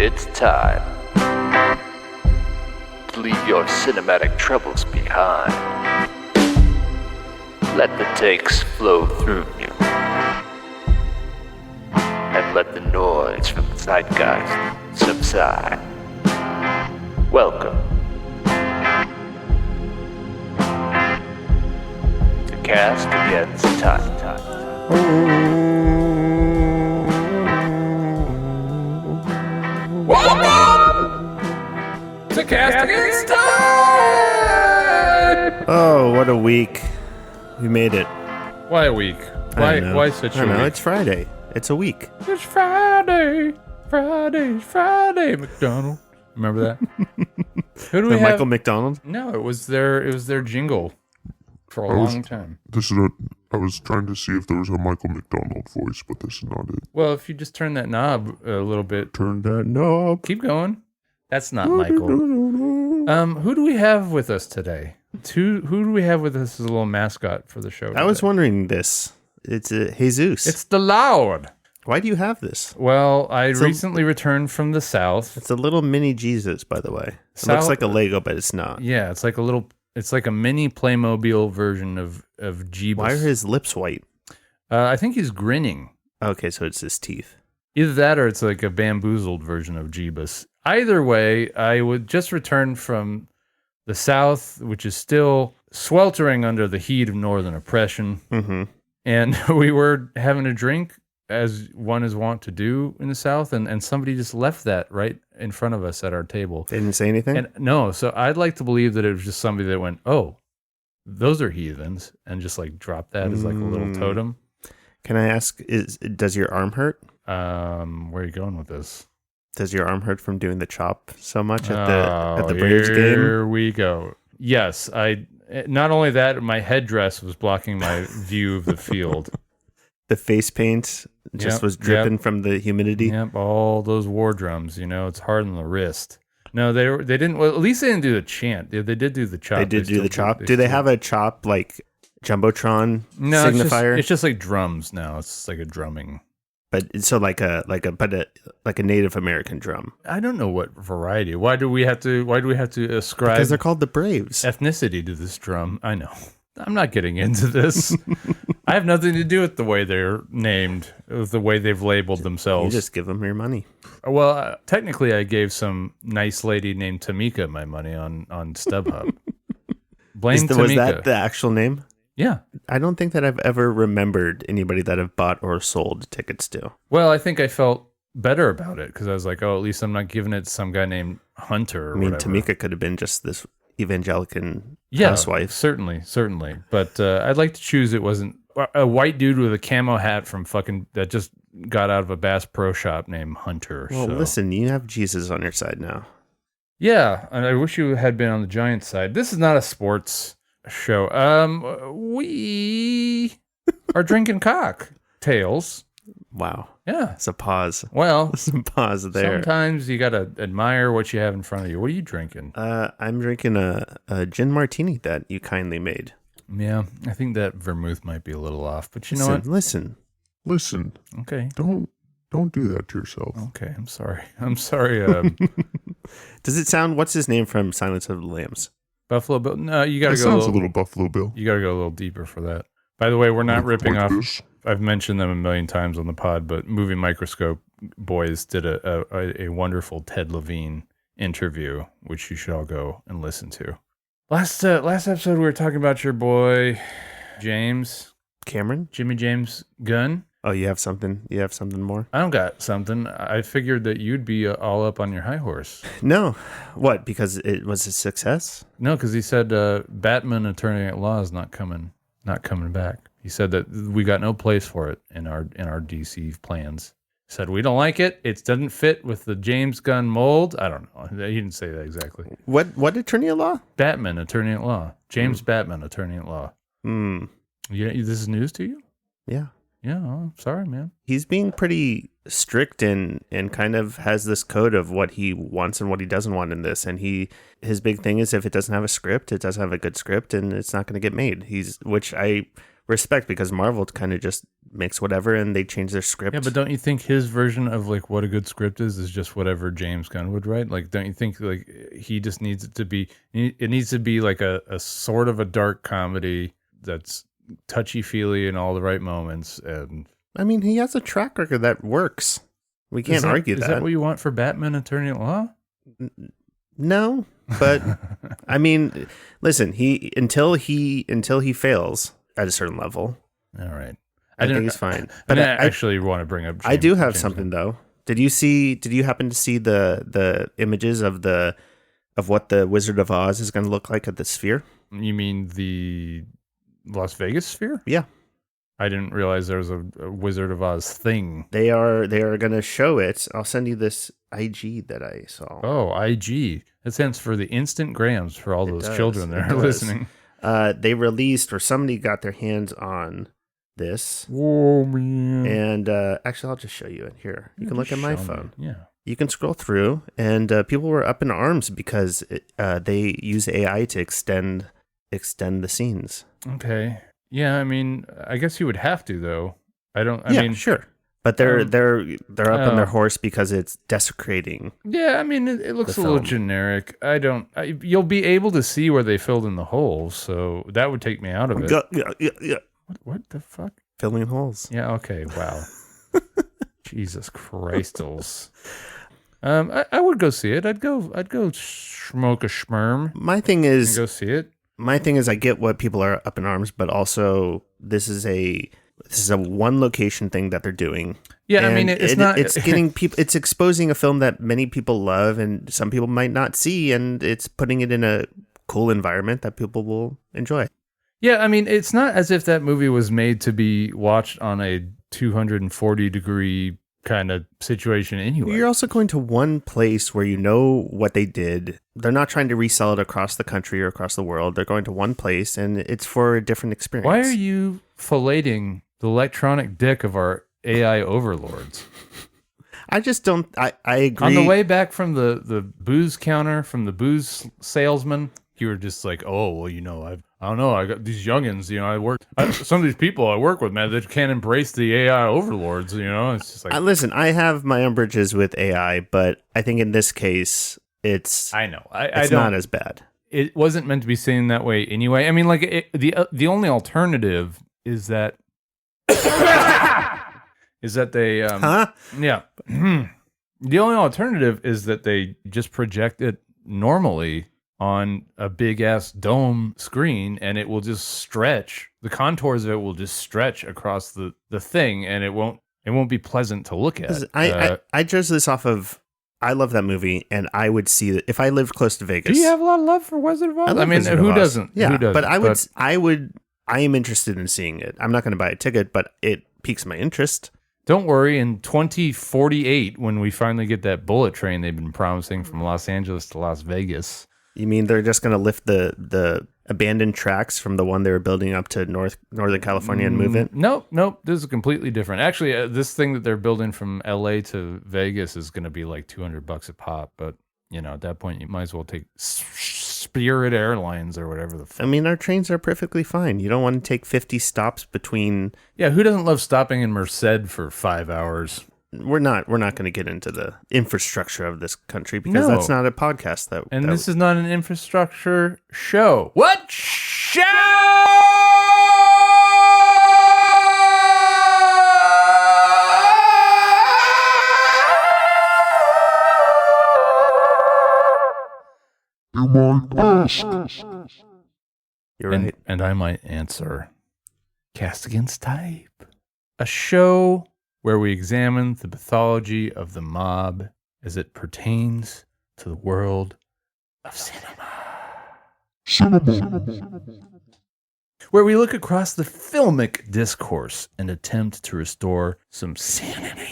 It's time to leave your cinematic troubles behind. Let the takes flow through you. And let the noise from the zeitgeist subside. Welcome to Cast Against Time. Welcome to Cast Against Time! Oh, what a week. We made it. Why a week? Why such a week? It's Friday. It's a week. It's Friday, McDonald. Remember that? Who do we have? Michael McDonald? No, it was their jingle for a long time. I was trying to see if there was a Michael McDonald voice, but this is not it. Well, if you just turn that knob a little bit. Turn that knob. Keep going. That's not Michael. Who do we have with us today? Who do we have with us as a little mascot for the show today? I was wondering this. It's Jesus. It's the Lord. Why do you have this? Well, I recently returned from the South. It's a little mini Jesus, by the way. It looks like a Lego, but it's not. Yeah, it's like a mini Playmobil version of Jeebus. Why are his lips white? I think he's grinning. Okay, so it's his teeth. Either that or it's like a bamboozled version of Jeebus. Either way, I would just return from the South, which is still sweltering under the heat of Northern oppression. Mm-hmm. And we were having a drink, as one is wont to do in the South, and somebody just left that right in front of us at our table. They didn't say anything? And no, so I'd like to believe that it was just somebody that went, oh, those are heathens, and just like dropped that as like a little totem. Can I ask, does your arm hurt? Where are you going with this? Does your arm hurt from doing the chop so much at the Braves game? Here we go. Yes, not only that, my headdress was blocking my view of the field. The face paint was dripping from the humidity. Yep, all those war drums. It's hard on the wrist. No, they didn't. Well, at least they didn't do the chant. They did do the chop. They did do the chop. Do they have a chop like Jumbotron signifier? It's just like drums now. It's like a drumming. But so like a Native American drum. I don't know what variety. Why do we have to ascribe? Because they're called the Braves. Ethnicity to this drum. I know. I'm not getting into this. I have nothing to do with the way they're named, with the way they've labeled themselves. You just give them your money. Well, technically, I gave some nice lady named Tamika my money on StubHub. Blame Tamika. Was that the actual name? Yeah. I don't think that I've ever remembered anybody that I've bought or sold tickets to. Well, I think I felt better about it because I was like, oh, at least I'm not giving it to some guy named Hunter or whatever. Tamika could have been just this evangelican housewife. Certainly. But I'd like to choose it wasn't a white dude with a camo hat from that just got out of a Bass Pro Shop named Hunter. Well, listen, you have Jesus on your side now. Yeah, and I wish you had been on the Giants side. This is not a sports show. We are drinking cocktails. Wow. Yeah. It's a pause. Well, it's a pause there. Sometimes you got to admire what you have in front of you. What are you drinking? I'm drinking a gin martini that you kindly made. Yeah, I think that vermouth might be a little off, but you know what? Listen. Okay. Don't do that to yourself. Okay, I'm sorry. Does it sound, what's his name from Silence of the Lambs? Buffalo Bill? No, you got to go sounds a little Buffalo Bill. You got to go a little deeper for that. By the way, we're not ripping off. This. I've mentioned them a million times on the pod, but Movie Microscope boys did a wonderful Ted Levine interview, which you should all go and listen to. Last episode, we were talking about your boy, James. Cameron? Jimmy James Gunn. Oh, you have something? You have something more? I don't got something. I figured that you'd be all up on your high horse. No. What? Because it was a success? No, because he said Batman Attorney at Law is not coming back. He said that we got no place for it in our DC plans. He said we don't like it. It doesn't fit with the James Gunn mold. I don't know. He didn't say that exactly. What attorney at law? Batman Attorney at Law. James Batman Attorney at Law. Yeah, this is news to you? Yeah. Yeah, oh, sorry, man. He's being pretty strict and kind of has this code of what he wants and what he doesn't want in this. And his big thing is if it doesn't have a script, it doesn't have a good script, and it's not going to get made. Which I respect because Marvel kind of just makes whatever and they change their script. Yeah, but don't you think his version of like what a good script is just whatever James Gunn would write? Like, don't you think like he just needs it to be? It needs to be like a sort of a dark comedy that's touchy feely in all the right moments. And I mean, he has a track record that works. We can't argue that. Is that what you want for Batman Attorney at Law? No, but I mean, listen, until he fails at a certain level. All right. I think he's fine. But I actually want to bring up I do have James something Gunn. though. Did you happen to see the images of what the Wizard of Oz is going to look like at the Sphere? You mean the Las Vegas Sphere? Yeah. I didn't realize there was a Wizard of Oz thing. They are going to show it. I'll send you this IG that I saw. Oh, IG. That stands for the Instant Grams for all those children that are listening. They released, or somebody got their hands on this. Whoa, man. And actually, I'll just show you it here. You can look at my phone. Yeah. You can scroll through, and people were up in arms because they use AI to extend the scenes. Okay. Yeah, I mean, I guess you would have to, though. I mean, sure. But they're up on their horse because it's desecrating. Yeah, I mean, it looks a little generic. You'll be able to see where they filled in the holes, so that would take me out of it. Yeah. What the fuck? Filling holes. Yeah, okay, wow. Jesus Christals. I would go see it. I'd go smoke a schmerm. My thing is go see it. My thing is I get what people are up in arms, but also this is a one location thing that they're doing. Yeah, I mean, it's getting people. It's exposing a film that many people love and some people might not see, and it's putting it in a cool environment that people will enjoy. Yeah, I mean, it's not as if that movie was made to be watched on a 240-degree kind of situation anyway. You're also going to one place where you know what they did. They're not trying to resell it across the country or across the world. They're going to one place, and it's for a different experience. Why are you filleting the electronic dick of our AI overlords? I just don't. I agree. On the way back from the booze counter, from the booze salesman, you were just like, oh, well, I don't know. I got these youngins, some of these people I work with, man, that can't embrace the AI overlords, It's just like... Listen, I have my umbrages with AI, but I think in this case, it's... I know. It's not as bad. It wasn't meant to be seen that way anyway. I mean, like, the only alternative is that... is that they... Yeah. The only alternative is that they just project it normally on a big ass dome screen, and it will just stretch. The contours of it will just stretch across the thing, and it won't be pleasant to look at. I judge this off of, I love that movie, and I would see that if I lived close to Vegas. Do you have a lot of love for Wizard of Oz? I mean, who doesn't? Yeah, who doesn't? But I am interested in seeing it. I'm not going to buy a ticket, but it piques my interest. Don't worry, in 2048, when we finally get that bullet train they've been promising from Los Angeles to Las Vegas. You mean they're just going to lift the abandoned tracks from the one they were building up to Northern California and move it? Nope. This is completely different. Actually, this thing that they're building from LA to Vegas is going to be like $200 a pop. But, at that point, you might as well take Spirit Airlines or whatever the fuck. I mean, our trains are perfectly fine. You don't want to take 50 stops between... Yeah, who doesn't love stopping in Merced for 5 hours? We're not going to get into the infrastructure of this country because that's not a podcast this is not an infrastructure show. What show? You might ask. You're right. And I might answer. Cast Against Type. A show where we examine the pathology of the mob as it pertains to the world of cinema. Where we look across the filmic discourse and attempt to restore some sanity.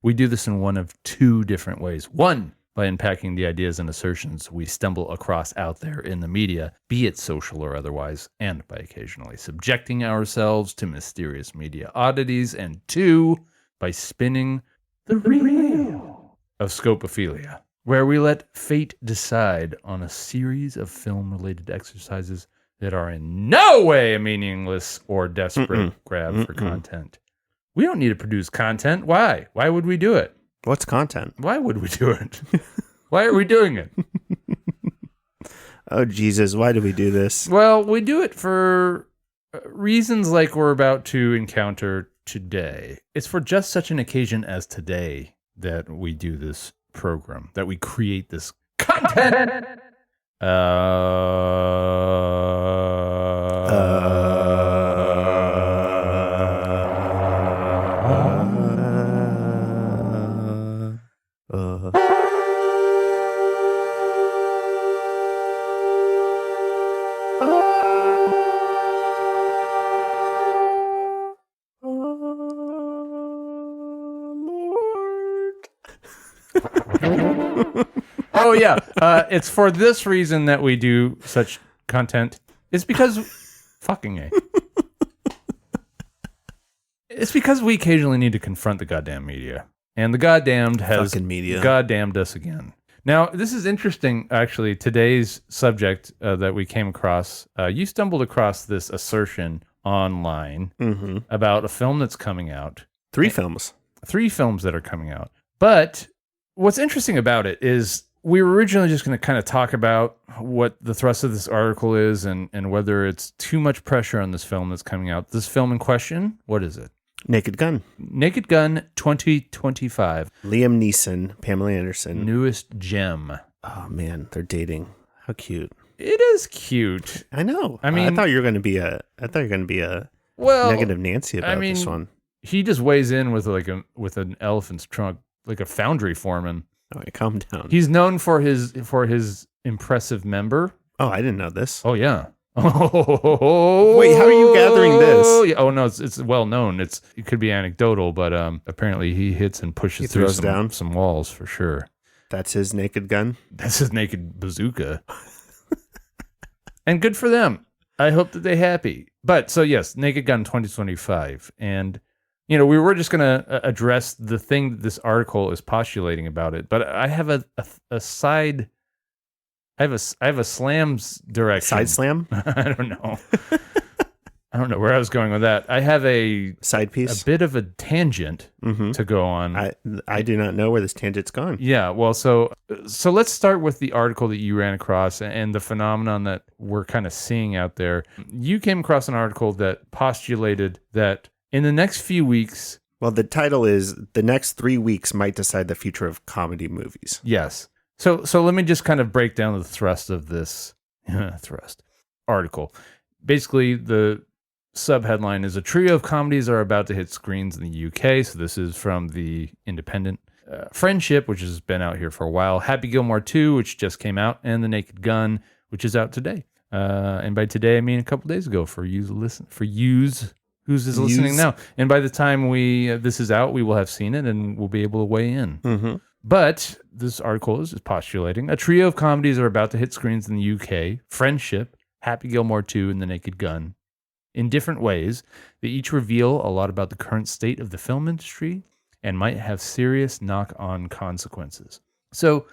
We do this in one of two different ways. One, by unpacking the ideas and assertions we stumble across out there in the media, be it social or otherwise, and by occasionally subjecting ourselves to mysterious media oddities, and two, by spinning the reel of scopophilia, where we let fate decide on a series of film-related exercises that are in no way a meaningless or desperate grab for content. We don't need to produce content. Why? Why would we do it? What's content? Why would we do it? Why are we doing it? Oh, Jesus, why do we do this? Well, we do it for reasons like we're about to encounter today. It's for just such an occasion as today that we do this program, that we create this content. Oh yeah, it's for this reason that we do such content. It's because fucking A. It's because we occasionally need to confront the goddamn media, and the goddamned has Fucking media. goddamned us again. Now, this is interesting. Actually, today's subject that we came across, you stumbled across this assertion online about a film that's coming out. 3 films. 3 films that are coming out, but what's interesting about it is we were originally just going to kind of talk about what the thrust of this article is and whether it's too much pressure on this film that's coming out. This film in question, what is it? Naked Gun. Naked Gun 2025. Liam Neeson, Pamela Anderson. Newest gem. Oh, man, they're dating. How cute. It is cute. I know. I mean, I thought you were going to be a well, negative Nancy about this one. He just weighs in with with an elephant's trunk, like a foundry foreman. All right, calm down. He's known for his impressive member. Oh, I didn't know this. Oh yeah. Wait, how are you gathering this? Yeah. Oh no, it's well known. It could be anecdotal, but apparently he hits and pushes through some walls for sure. That's his Naked Gun? That's his naked bazooka. And good for them. I hope that they're happy. But so yes, Naked Gun 2025. And we were just going to address the thing that this article is postulating about it, but I have a side. I have a slams direction. Side slam? I don't know. I don't know where I was going with that. I have a side piece, a bit of a tangent to go on. I do not know where this tangent's gone. Yeah, well, so let's start with the article that you ran across and the phenomenon that we're kind of seeing out there. You came across an article that postulated that in the next few weeks... Well, the title is "The Next 3 Weeks Might Decide the Future of Comedy Movies." Yes. So let me just kind of break down the thrust of this article. Basically, the subheadline is a trio of comedies are about to hit screens in the UK. So this is from the Independent. Friendship, which has been out here for a while. Happy Gilmore 2, which just came out. And The Naked Gun, which is out today. And by today, I mean a couple days ago for yous who's listening now. And by the time this is out, we will have seen it and we'll be able to weigh in. Mm-hmm. But this article is postulating a trio of comedies are about to hit screens in the UK. Friendship, Happy Gilmore 2, and The Naked Gun. In different ways, they each reveal a lot about the current state of the film industry and might have serious knock-on consequences. So,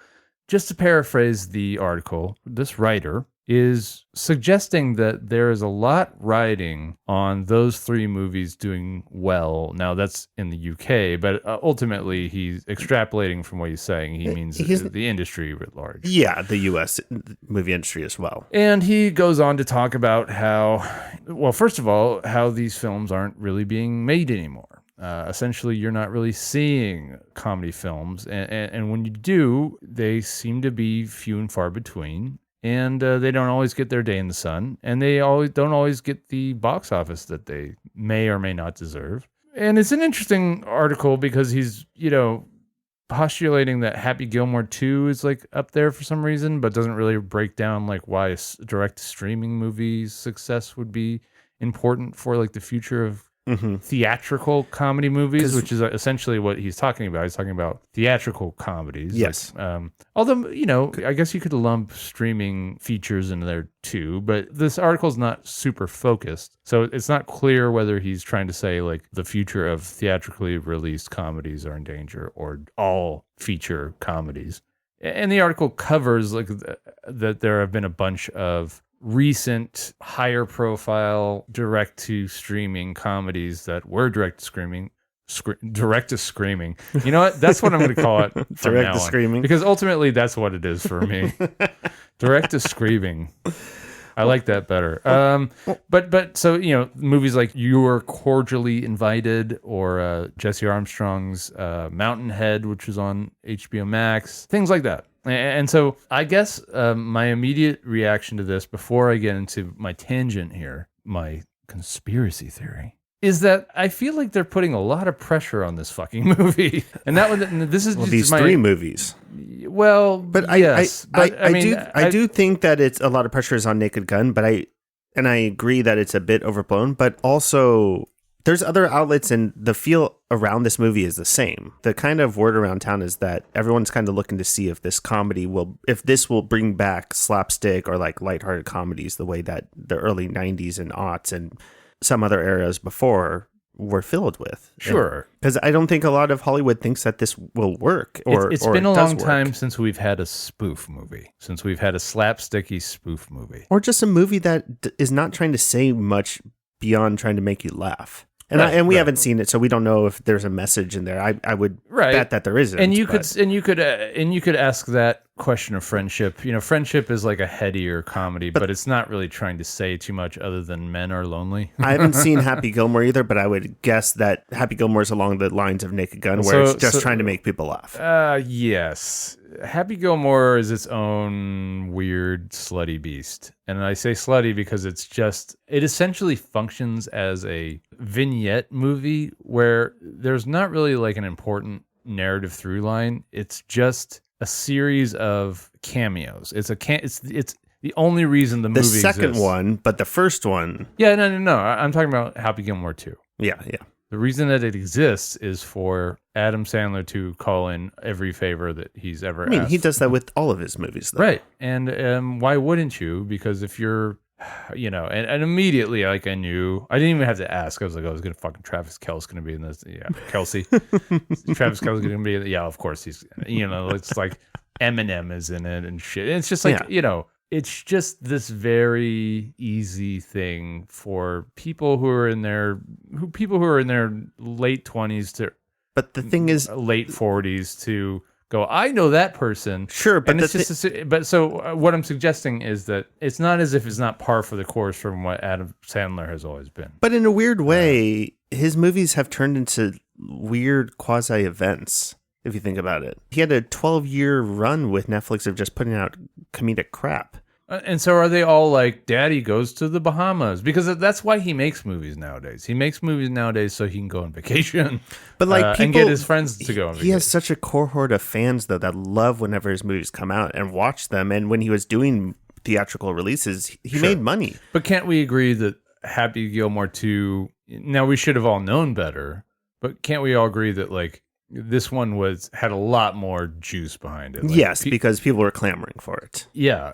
just to paraphrase the article, this writer is suggesting that there is a lot riding on those 3 movies doing well. Now, that's in the UK, but ultimately he's extrapolating from what he's saying. He means the industry writ large. Yeah, the U.S. movie industry as well. And he goes on to talk about how, well, first of all, how these films aren't really being made anymore. Essentially, you're not really seeing comedy films. And when you do, they seem to be few and far between. And they don't always get their day in the sun. And they don't always get the box office that they may or may not deserve. And it's an interesting article because he's, postulating that Happy Gilmore 2 is like up there for some reason, but doesn't really break down like why a direct streaming movie's success would be important for like the future of theatrical comedy movies, which is essentially what he's talking about. He's talking about theatrical comedies. Yes. Although, I guess you could lump streaming features into there too, but this article's not super focused. So it's not clear whether he's trying to say like the future of theatrically released comedies are in danger or all feature comedies. And the article covers like that there have been a bunch of recent higher profile direct to streaming comedies that were direct to screaming. You know what? That's what I'm going to call it from Direct now to on. screaming. Because ultimately that's what it is for me. Direct to screaming. I like that better. But so, movies like You Are Cordially Invited or Jesse Armstrong's Mountain Head, which was on HBO Max, things like that. And so I guess my immediate reaction to this, before I get into my tangent here, my conspiracy theory, is that I feel like they're putting a lot of pressure on this fucking movie. And this is Well, just these my, 3 movies. Well, But yes, I do think that it's a lot of pressure is on Naked Gun, but I agree that it's a bit overblown, but also there's other outlets and the feel around this movie is the same. The kind of word around town is that everyone's kind of looking to see if this comedy if this will bring back slapstick or like lighthearted comedies the way that the early 90s and aughts and some other eras before were filled with. Sure. Because I don't think a lot of Hollywood thinks that this will work. It's been a long time since we've had a spoof movie, since we've had a slapsticky spoof movie. Or just a movie that is not trying to say much beyond trying to make you laugh. And we haven't seen it, so we don't know if there's a message in there. I would bet that there isn't. And you could ask that question of friendship. Friendship is like a headier comedy, but it's not really trying to say too much other than men are lonely. I haven't seen Happy Gilmore either, but I would guess that Happy Gilmore is along the lines of Naked Gun, where it's just trying to make people laugh. Yes. Happy Gilmore is its own weird, slutty beast. And I say slutty because it essentially functions as a vignette movie where there's not really like an important narrative through line. It's just a series of cameos. It's the only reason the movie exists. The second one, but the first one. Yeah, no. I'm talking about Happy Gilmore 2. Yeah. The reason that it exists is for Adam Sandler to call in every favor that he's ever asked. He does that with all of his movies, though. Right. And why wouldn't you? Because if you're, and immediately, like, I knew, I didn't even have to ask. I was like, going to fucking Travis Kelce going to be in this. Yeah, Kelsey. Travis Kelce going to be in it. Yeah, of course he's, it's like Eminem is in it and shit. And it's just like, it's just this very easy thing for people who are in their late 20s to, but the thing is, late 40s to go, I know that person. Sure, but so what I'm suggesting is that it's not as if it's not par for the course from what Adam Sandler has always been. But in a weird way, his movies have turned into weird quasi events. If you think about it, he had a 12-year run with Netflix of just putting out comedic crap. And so are they all like, Daddy goes to the Bahamas? Because that's why he makes movies nowadays. He makes movies nowadays so he can go on vacation, but like and get his friends to go on vacation. He has such a cohort of fans, though, that love whenever his movies come out and watch them. And when he was doing theatrical releases, he made money. But can't we agree that Happy Gilmore 2, now we should have all known better, but can't we all agree that like this one had a lot more juice behind it? Like, yes, because people were clamoring for it. Yeah,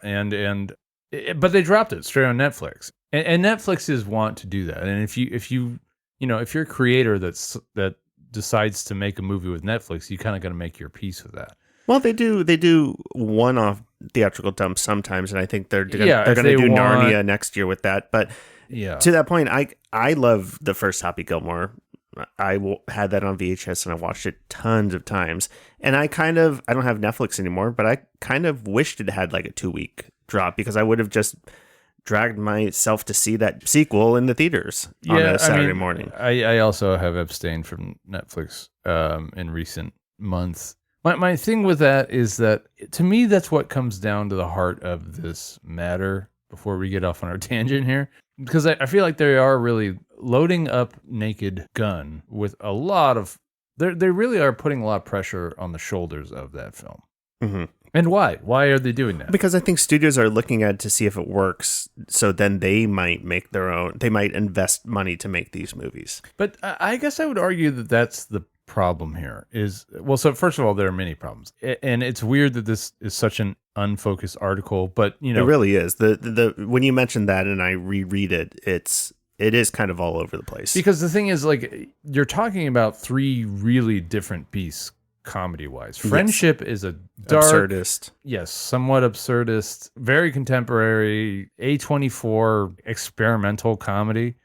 but they dropped it straight on Netflix, and Netflix is want to do that. And if you're a creator that decides to make a movie with Netflix, you kind of got to make your peace with that. Well, they do one-off theatrical dumps sometimes, and I think they're going to do Narnia next year with that. But to that point, I love the first Happy Gilmore. I had that on VHS and I watched it tons of times. And I don't have Netflix anymore, but I kind of wished it had like a 2-week drop because I would have just dragged myself to see that sequel in the theaters on a Saturday morning. I also have abstained from Netflix in recent months. My thing with that is that, to me, that's what comes down to the heart of this matter before we get off on our tangent here. Because I feel like they are really loading up Naked Gun with a lot of... They really are putting a lot of pressure on the shoulders of that film. Mm-hmm. And why? Why are they doing that? Because I think studios are looking at it to see if it works, so then they might make their own... They might invest money to make these movies. But I guess I would argue that that's the problem here. So first of all, there are many problems. And it's weird that this is such an unfocused article, but it really is. The when you mentioned that and I reread it, it is kind of all over the place. Because the thing is, like, you're talking about 3 really different beasts comedy-wise. Friendship is a dark, absurdist. Yes, somewhat absurdist, very contemporary, A24 experimental comedy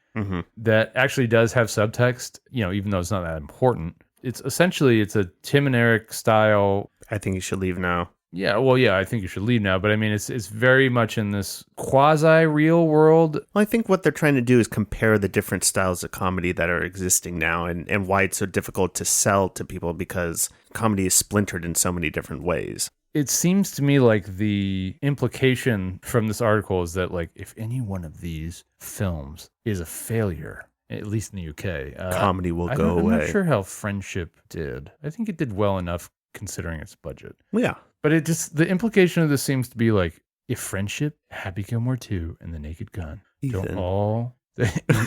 that actually does have subtext, even though it's not that important. It's a Tim and Eric style. I think you should leave now. Yeah, well, yeah, I think you should leave now. But I mean, it's very much in this quasi-real world. Well, I think what they're trying to do is compare the different styles of comedy that are existing now and why it's so difficult to sell to people because comedy is splintered in so many different ways. It seems to me like the implication from this article is that, like, if any one of these films is a failure, at least in the UK, comedy will go away. I'm not sure how Friendship did. I think it did well enough considering its budget. Yeah. But the implication of this seems to be like, if Friendship, Happy Gilmore 2, and The Naked Gun Ethan. don't all...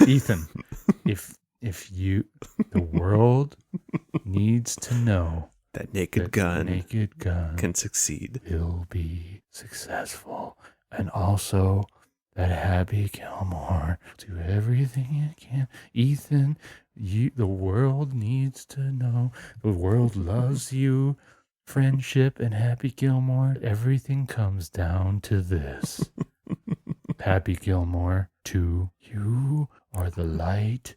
Ethan, if the world needs to know that Naked Gun can succeed. He'll be successful. And also that Happy Gilmore do everything it can. Ethan, the world needs to know. The world loves you. Friendship and Happy Gilmore. Everything comes down to this. Happy Gilmore 2, you are the light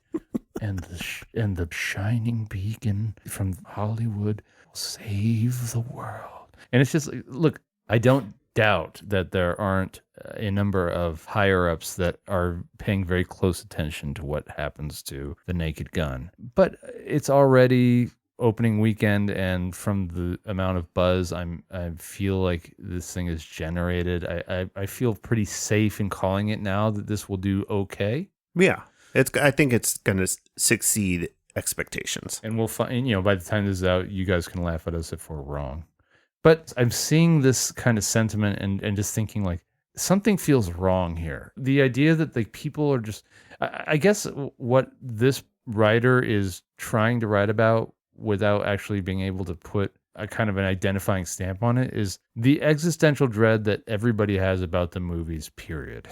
and the shining beacon from Hollywood. Save the world. And it's just, look, I don't doubt that there aren't a number of higher-ups that are paying very close attention to what happens to The Naked Gun. But it's already opening weekend, and from the amount of buzz I feel like this thing is generated, I feel pretty safe in calling it now that this will do okay. Yeah, I think it's going to succeed expectations. And we'll find, by the time this is out, you guys can laugh at us if we're wrong. But I'm seeing this kind of sentiment and just thinking like something feels wrong here. The idea that like people are just, I guess what this writer is trying to write about without actually being able to put a kind of an identifying stamp on it is the existential dread that everybody has about the movies, period.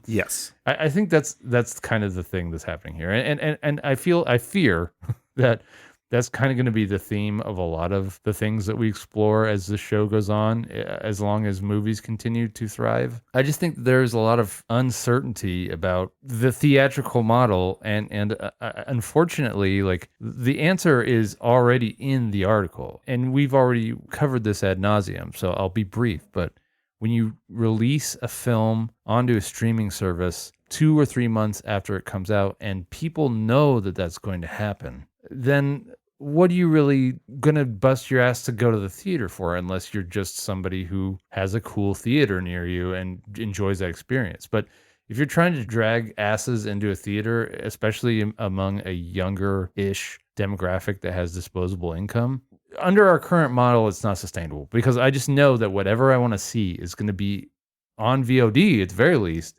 Yes. I think that's kind of the thing that's happening here. And I fear that that's kind of going to be the theme of a lot of the things that we explore as the show goes on, as long as movies continue to thrive. I just think there's a lot of uncertainty about the theatrical model. And unfortunately, like the answer is already in the article. And we've already covered this ad nauseum, so I'll be brief. But when you release a film onto a streaming service 2 or 3 months after it comes out, and people know that that's going to happen, then what are you really going to bust your ass to go to the theater for unless you're just somebody who has a cool theater near you and enjoys that experience? But if you're trying to drag asses into a theater, especially among a younger-ish demographic that has disposable income, under our current model, it's not sustainable because I just know that whatever I want to see is going to be on VOD at the very least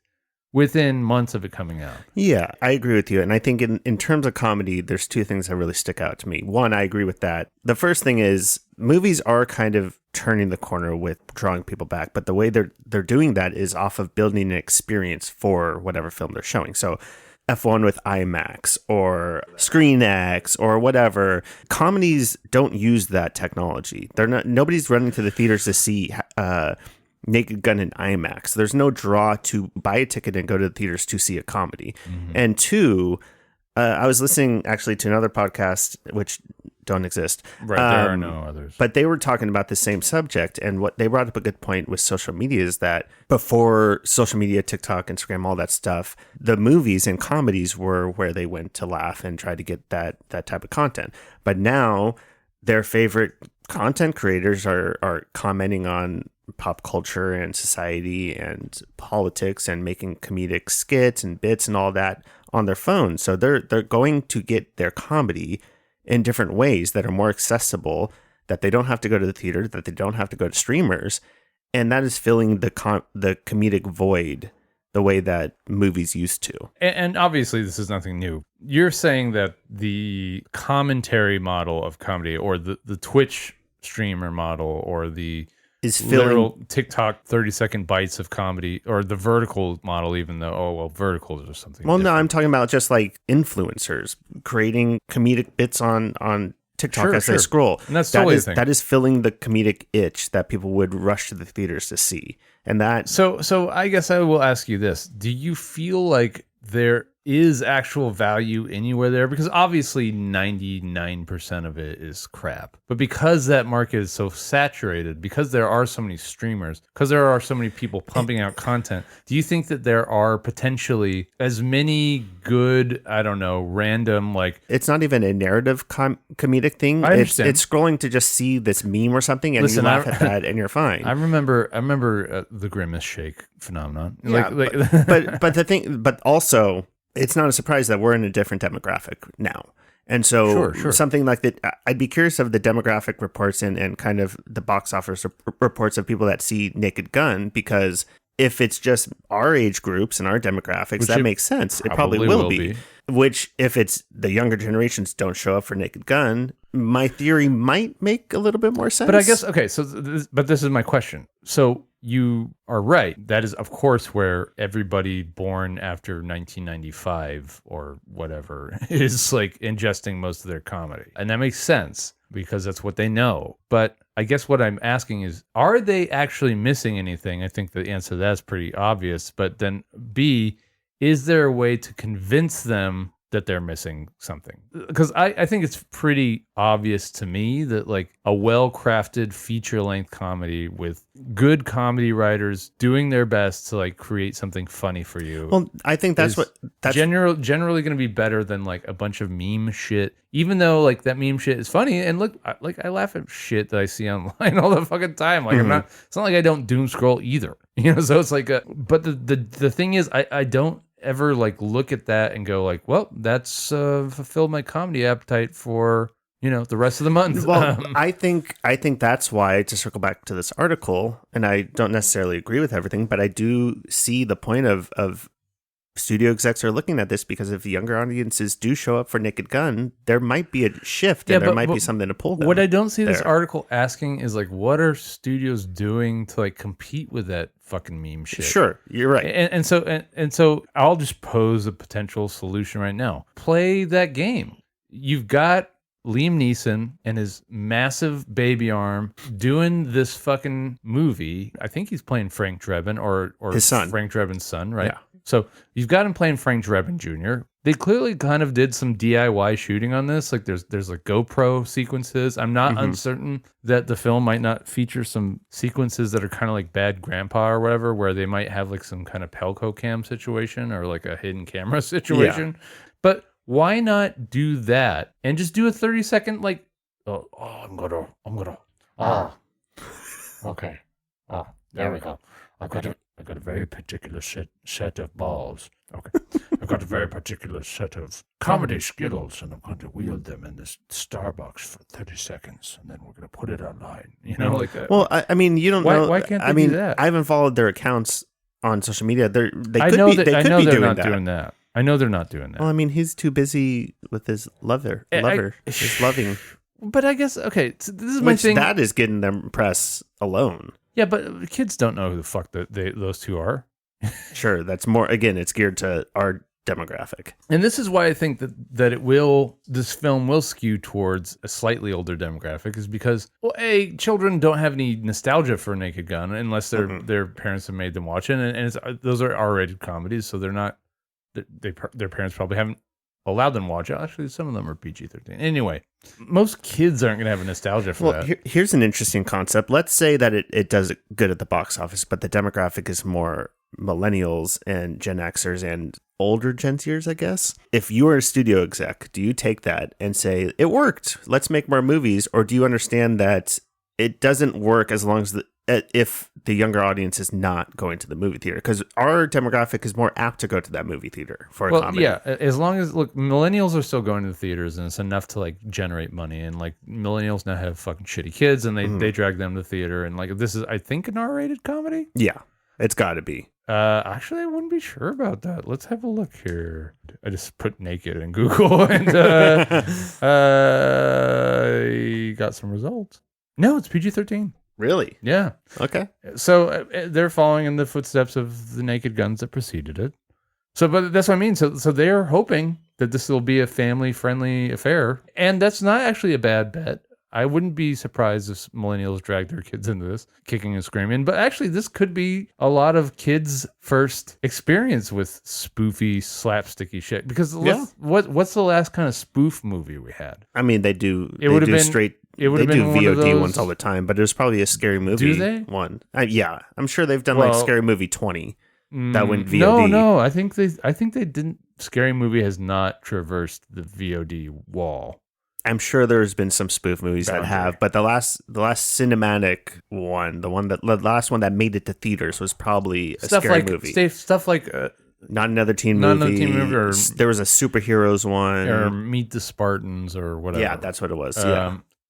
within months of it coming out. Yeah, I agree with you. And I think in terms of comedy, there's 2 things that really stick out to me. One, I agree with that. The first thing is movies are kind of turning the corner with drawing people back, but the way they're doing that is off of building an experience for whatever film they're showing. So F1 with IMAX or ScreenX or whatever. Comedies don't use that technology. Nobody's running to the theaters to see Naked Gun in IMAX. There's no draw to buy a ticket and go to the theaters to see a comedy. Mm-hmm. And 2, I was listening actually to another podcast, which don't exist. Right, there are no others. But they were talking about the same subject, and what they brought up a good point with social media is that before social media, TikTok, Instagram, all that stuff, the movies and comedies were where they went to laugh and try to get that type of content. But now their favorite content creators are commenting on pop culture and society and politics and making comedic skits and bits and all that on their phone. So they're going to get their comedy in different ways that are more accessible, that they don't have to go to the theater, that they don't have to go to streamers. And that is filling the comedic void the way that movies used to. And obviously this is nothing new. You're saying that the commentary model of comedy or the Twitch streamer model or the is filling TikTok 30-second bites of comedy, or the vertical model, even though, verticals or something. Well, different. No, I'm talking about just like influencers creating comedic bits on TikTok as they scroll. And that's totally the thing. That is filling the comedic itch that people would rush to the theaters to see. And that so I guess I will ask you this. Do you feel like there is actual value anywhere there? Because obviously 99% of it is crap. But because that market is so saturated, because there are so many streamers, because there are so many people pumping out content, do you think that there are potentially as many good, I don't know, random, like... It's not even a narrative comedic thing. I understand. It's scrolling to just see this meme or something, and you laugh at that, and you're fine. I remember the Grimace Shake phenomenon. Yeah, but also... It's not a surprise that we're in a different demographic now. And so something like that, I'd be curious of the demographic reports and kind of the box office reports of people that see Naked Gun, because if it's just our age groups and our demographics, that makes sense. It probably will be. Which, if it's the younger generations don't show up for Naked Gun, my theory might make a little bit more sense. But I guess, okay, so this is my question. So you are right. That is, of course, where everybody born after 1995 or whatever is like ingesting most of their comedy. And that makes sense because that's what they know. But I guess what I'm asking is, are they actually missing anything? I think the answer to that is pretty obvious. But then B, is there a way to convince them that they're missing something? Because I think it's pretty obvious to me that like a well-crafted feature-length comedy with good comedy writers doing their best to like create something funny for you. Well, I think that's generally going to be better than like a bunch of meme shit. Even though like that meme shit is funny, and look, I laugh at shit that I see online all the fucking time. Like it's not like I don't doom scroll either, you know. So it's like, but the thing is, I don't ever like look at that and go like, well, that's fulfilled my comedy appetite for, you know, the rest of the month. Well, I think that's why, to circle back to this article, and I don't necessarily agree with everything, but I do see the point of studio execs are looking at this, because if younger audiences do show up for Naked Gun, there might be a shift, and there might be something to pull them. What I don't see this article asking is like, what are studios doing to like compete with that fucking meme shit? Sure, you're right. And so I'll just pose a potential solution right now. Play that game. You've got Liam Neeson and his massive baby arm doing this fucking movie. I think he's playing Frank Drebin or his son. Frank Drebin's son, right? Yeah. So you've got him playing Frank Drebin Jr. They clearly kind of did some DIY shooting on this. Like there's like GoPro sequences. I'm not uncertain that the film might not feature some sequences that are kind of like Bad Grandpa or whatever, where they might have like some kind of Pelco cam situation or like a hidden camera situation. Yeah. But why not do that and just do a 30-second like, I'm gonna, okay, there we go. I got a very particular set of balls. Okay, I've got a very particular set of comedy skills, and I'm going to wield them in this Starbucks for 30 seconds, and then we're going to put it online. You know, like that. Well, I mean, you don't know. Why can't they do that? I haven't followed their accounts on social media. They could be doing that. I know they're not doing that. Well, I mean, he's too busy with his his loving. But I guess, okay, this is my thing. That is getting them press alone. Yeah, but kids don't know who the fuck those two are. Sure, that's more, again, it's geared to our demographic. And this is why I think that this film will skew towards a slightly older demographic, is because, well, children don't have any nostalgia for Naked Gun unless their parents have made them watch it, and those are R-rated comedies, so they're not, their parents probably haven't allowed them to watch it. Actually, some of them are PG-13. Anyway, most kids aren't going to have a nostalgia for that. Here's an interesting concept. Let's say that it does good at the box office, but the demographic is more millennials and Gen Xers and older Gen Zers, I guess. If you are a studio exec, do you take that and say, it worked, let's make more movies? Or do you understand that it doesn't work as long as if the younger audience is not going to the movie theater? Because our demographic is more apt to go to that movie theater for a comedy. Yeah, as long as, look, millennials are still going to the theaters, and it's enough to like generate money. And like millennials now have fucking shitty kids, and they drag them to the theater. And like, this is, I think, an R-rated comedy. Yeah, it's got to be. Actually, I wouldn't be sure about that. Let's have a look here. I just put naked in Google and I got some results. No, it's PG-13. Really? Yeah. Okay. So they're following in the footsteps of the Naked Guns that preceded it. So, but that's what I mean. So they're hoping that this will be a family-friendly affair. And that's not actually a bad bet. I wouldn't be surprised if millennials drag their kids into this, kicking and screaming. But actually, this could be a lot of kids' first experience with spoofy, slapsticky shit. Because what's the last kind of spoof movie we had? I mean, they do VOD ones all the time, but it was probably a Scary Movie Do they? one. Yeah, I'm sure they've done like Scary Movie 20 that went VOD. No, I think they didn't. Scary Movie has not traversed the VOD wall. I'm sure there's been some spoof movies that have, but the last cinematic one, the last one that made it to theaters was probably a Scary Movie. Stuff like Not Another Teen Movie. Or, there was a superheroes one, or Meet the Spartans, or whatever. Yeah, that's what it was.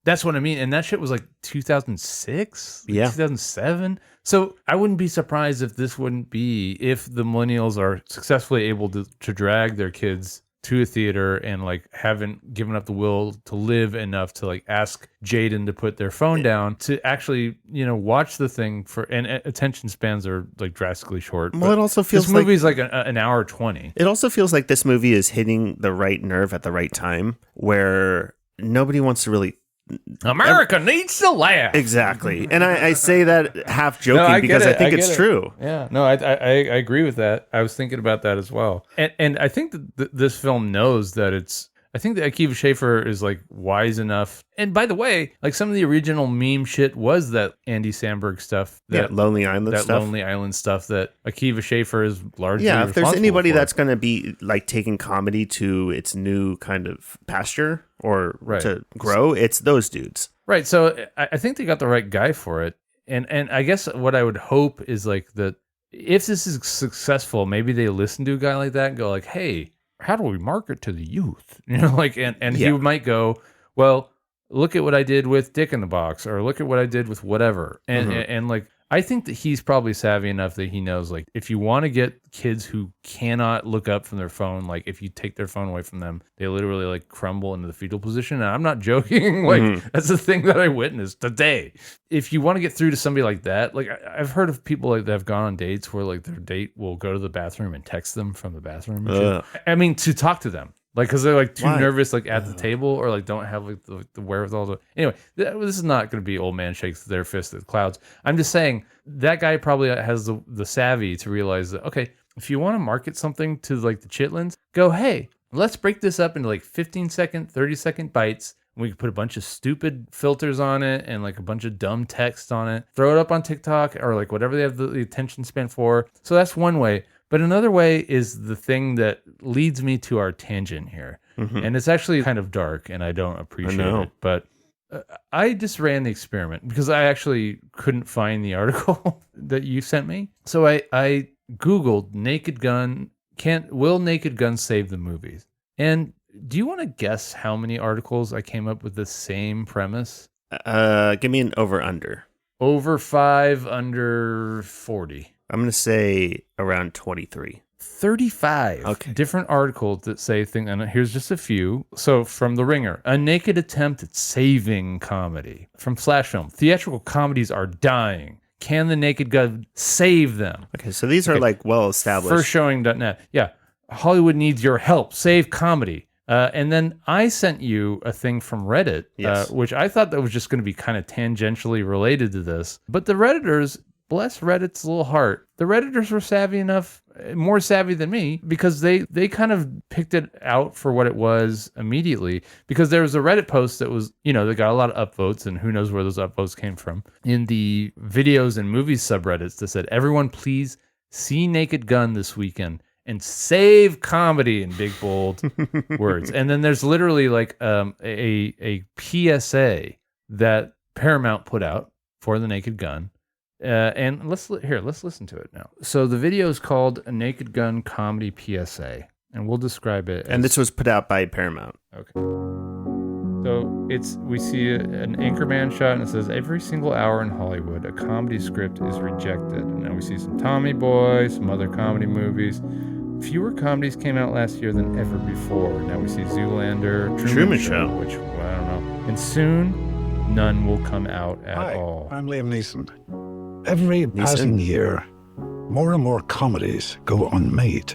That's what I mean, and that shit was like 2006, 2007. So I wouldn't be surprised if this wouldn't be if the millennials are successfully able to drag their kids to a theater and like haven't given up the will to live enough to like ask Jaden to put their phone down to actually, watch the thing and attention spans are like drastically short. Well, it also feels this movie's like an hour 20. It also feels like this movie is hitting the right nerve at the right time where nobody wants to really. America needs to laugh. Exactly. And I say that half joking because I think it's true. Yeah. No, I agree with that. I was thinking about that as well. And I think that this film knows that I think that Akiva Schaffer is like wise enough. And by the way, like some of the original meme shit was that Andy Samberg stuff. That Lonely Island stuff that Akiva Schaffer is largely responsible if there's anybody for. That's going to be like taking comedy to its new kind of pasture or to grow, it's those dudes. Right. So I think they got the right guy for it. And I guess what I would hope is like that if this is successful, maybe they listen to a guy like that and go like, hey, how do we market to the youth? He might go, well, look at what I did with Dick in the Box, or look at what I did with whatever. And like, I think that he's probably savvy enough that he knows, like, if you want to get kids who cannot look up from their phone, like if you take their phone away from them, they literally like crumble into the fetal position. And I'm not joking. Like that's the thing that I witnessed today. If you want to get through to somebody like that, like I've heard of people like that have gone on dates where like their date will go to the bathroom and text them from the bathroom. I mean, to talk to them. Like, because they're like too nervous, like at the table, or like don't have like the wherewithal to. Anyway, this is not going to be old man shakes their fist at the clouds. I'm just saying that guy probably has the savvy to realize that, okay, if you want to market something to like the chitlins, go, hey, let's break this up into like 15-second, 30-second bites. We can put a bunch of stupid filters on it and like a bunch of dumb text on it. Throw it up on TikTok or like whatever they have the attention span for. So that's one way. But another way is the thing that leads me to our tangent here. And it's actually kind of dark and I don't appreciate it. But I just ran the experiment because I actually couldn't find the article that you sent me. So I Googled Naked Gun. Will Naked Gun save the movies? And do you want to guess how many articles I came up with the same premise? Give me an over-under. Over 5, under 40. I'm going to say around 23. 35 different articles that say things, and here's just a few. So from The Ringer, a naked attempt at saving comedy. From Flash Film, theatrical comedies are dying. Can the Naked Gun save them? Okay, so these are like well-established. Firstshowing.net. Yeah. Hollywood needs your help. Save comedy. And then I sent you a thing from Reddit, which I thought that was just going to be kind of tangentially related to this. But the Redditors, bless Reddit's little heart, the Redditors were savvy enough, more savvy than me, because they kind of picked it out for what it was immediately. Because there was a Reddit post that was, they got a lot of upvotes, and who knows where those upvotes came from, in the videos and movies subreddits that said, everyone please see Naked Gun this weekend and save comedy in big bold words. And then there's literally like a PSA that Paramount put out for the Naked Gun. And let's listen to it now. So the video is called A Naked Gun Comedy PSA, and we'll describe it. And this was put out by Paramount. Okay. So we see an Anchorman shot, and it says, every single hour in Hollywood, a comedy script is rejected. And now we see some Tommy Boy, some other comedy movies. Fewer comedies came out last year than ever before. Now we see Zoolander, Truman Show, which, well, I don't know. And soon, none will come out at all. I'm Liam Neeson. Every passing year, more and more comedies go unmade.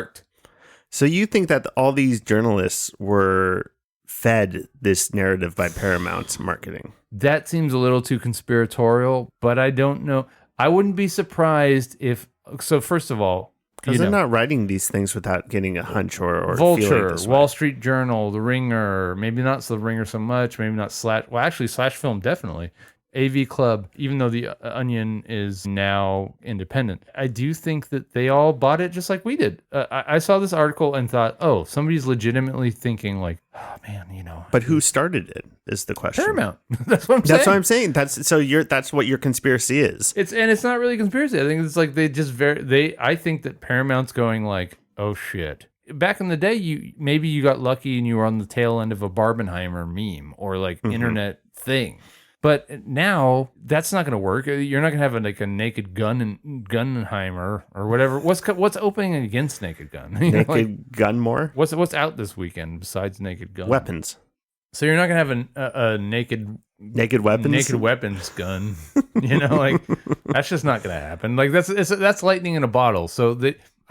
worked. So you think that all these journalists were fed this narrative by Paramount's marketing? That seems a little too conspiratorial, but I don't know. I wouldn't be surprised if. So first of all, because they're not writing these things without getting a hunch or Vulture, Wall Street Journal, The Ringer, maybe not The Ringer so much, maybe not Slash. Well, actually, Slash Film definitely. AV Club, even though The Onion is now independent. I do think that they all bought it just like we did. I saw this article and thought, oh, somebody's legitimately thinking like, oh man, But who started it is the question. Paramount. That's what I'm saying. That's what I'm saying. That's what your conspiracy is. It's not really a conspiracy. I think it's like I think that Paramount's going like, oh shit. Back in the day, you got lucky and you were on the tail end of a Barbenheimer meme or like internet thing. But now that's not going to work. You're not going to have a naked Gunheimer or whatever. What's opening against Naked Gun? Naked Gun more? What's out this weekend besides Naked Gun? Weapons. So you're not going to have a naked weapons gun. That's just not going to happen. Like that's lightning in a bottle. So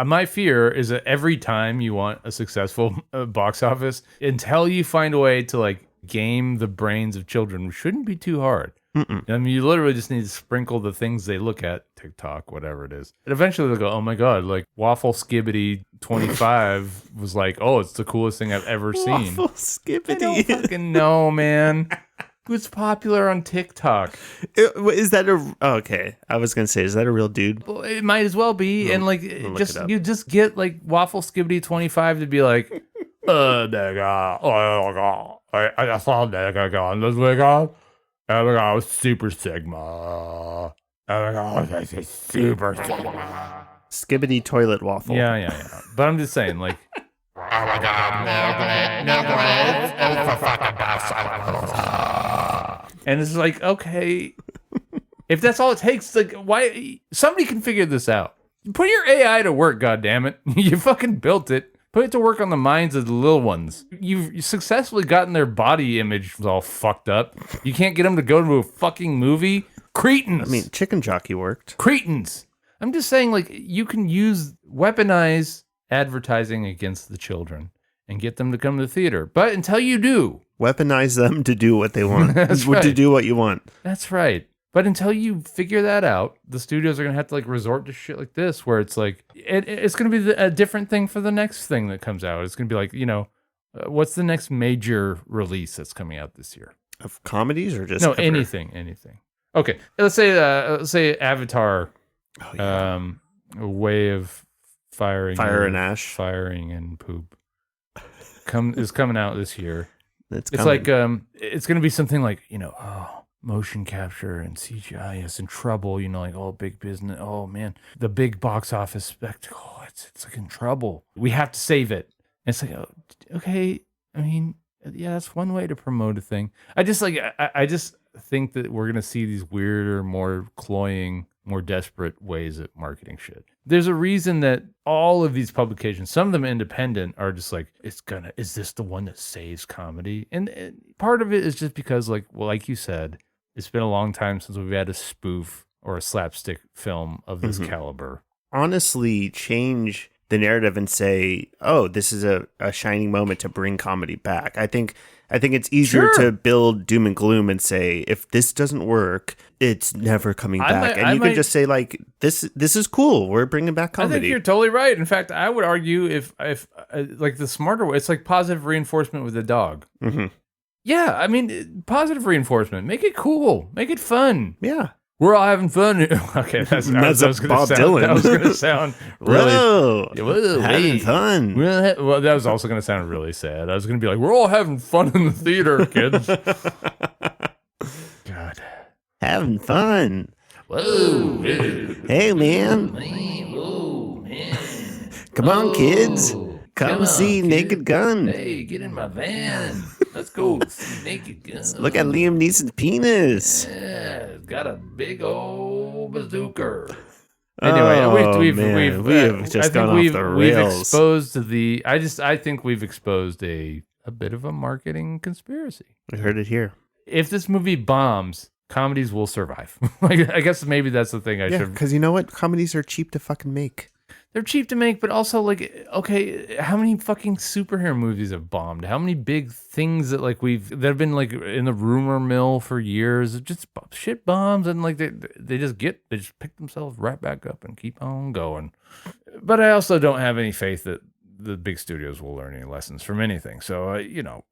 my fear is that every time you want a successful box office, until you find a way to like game the brains of children, which shouldn't be too hard. I mean, you literally just need to sprinkle the things they look at, TikTok, whatever it is. And eventually they'll go, oh my God, like Waffle Skibbity 25 was like, oh, it's the coolest thing I've ever seen. Waffle Skibbity. I don't fucking know, man. Who's popular on TikTok? Is that okay. I was going to say, is that a real dude? Well, it might as well be. And like, you just get like Waffle Skibbity 25 to be like, nigga, oh God. I saw that guy on this weekend. Oh my God, Super Sigma. Oh my God, that's a Super Sigma. Skibbity toilet waffle. Yeah. But I'm just saying, like, oh my God, no grades, it's a fucking best. And it's like, okay, if that's all it takes, like, why? Somebody can figure this out. Put your AI to work, goddammit. You fucking built it. Put it to work on the minds of the little ones. You've successfully gotten their body image all fucked up. You can't get them to go to a fucking movie? Cretins. I mean, Chicken Jockey worked. Cretins. I'm just saying, like, you can weaponize advertising against the children and get them to come to the theater. But until you do. Weaponize them to do what they want. That's right. To do what you want. That's right. But until you figure that out, the studios are going to have to like resort to shit like this, where it's like, it's going to be a different thing for the next thing that comes out. It's going to be like, what's the next major release that's coming out this year? Of comedies or just anything. Okay, let's say Avatar, Oh, yeah. A way of firing, Fire and ash, firing and poop, is coming out this year. It's like it's going to be something like motion capture and CGI is in trouble. Like big business. Oh man, the big box office spectacle. It's like in trouble. We have to save it. And it's like, okay. I mean, yeah, that's one way to promote a thing. I just think that we're gonna see these weirder, more cloying, more desperate ways at marketing shit. There's a reason that all of these publications, some of them independent, are just like, is this the one that saves comedy? And part of it is just because, like you said, it's been a long time since we've had a spoof or a slapstick film of this caliber. Honestly, change the narrative and say, oh, this is a shining moment to bring comedy back. I think it's easier to build doom and gloom and say, if this doesn't work, it's never coming back. You can just say, like, this is cool. We're bringing back comedy. I think you're totally right. In fact, I would argue if like the smarter way, it's like positive reinforcement with a dog. Mm-hmm. Yeah, I mean, positive reinforcement. Make it cool. Make it fun. Yeah. We're all having fun. Okay, that's Bob Dylan. That was going to sound really... Whoa, having fun. Well, that was also going to sound really sad. I was going to be like, we're all having fun in the theater, kids. God. Having fun. Whoa. Hey, man. Whoa, man. Come on, kids. Come see Naked Gun. Hey, get in my van. Let's go see Naked Gun. Look at Liam Neeson's penis. Yeah, it's got a big old bazooka. Anyway, we have just gone off the rails. We've exposed I think we've exposed a bit of a marketing conspiracy. We heard it here. If this movie bombs, comedies will survive. I guess maybe that's the thing I should. Because you know what? Comedies are cheap to fucking make. They're cheap to make, but also, like, okay, how many fucking superhero movies have bombed? How many big things that that have been like in the rumor mill for years? Just shit bombs, and like they just pick themselves right back up and keep on going. But I also don't have any faith that the big studios will learn any lessons from anything. So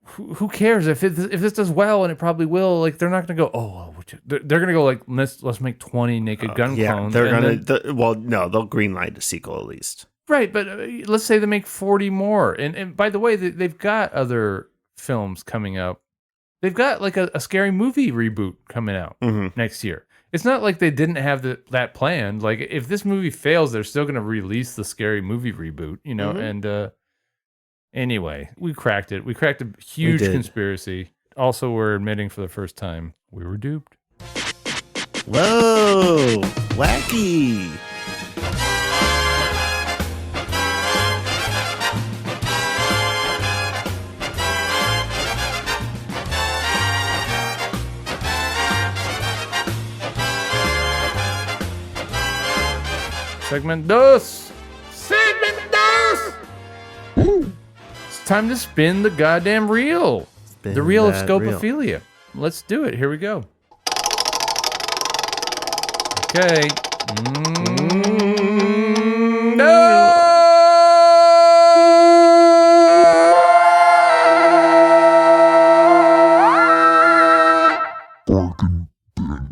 who cares if this does well, and it probably will. Like, they're not gonna go, they're gonna go like, let's make 20 Naked Gun clones. They're gonna they'll greenlight a sequel at least. Right, but let's say they make 40 more. And by the way, they've got other films coming up. They've got like a scary movie reboot coming out next year. It's not like they didn't have that planned. Like, if this movie fails, they're still going to release the scary movie reboot, And anyway, we cracked it. We cracked a huge conspiracy. Also, we're admitting for the first time we were duped. Whoa, wacky. Segment dos. It's time to spin the goddamn reel. The reel of scopophilia. Let's do it. Here we go. Okay. No!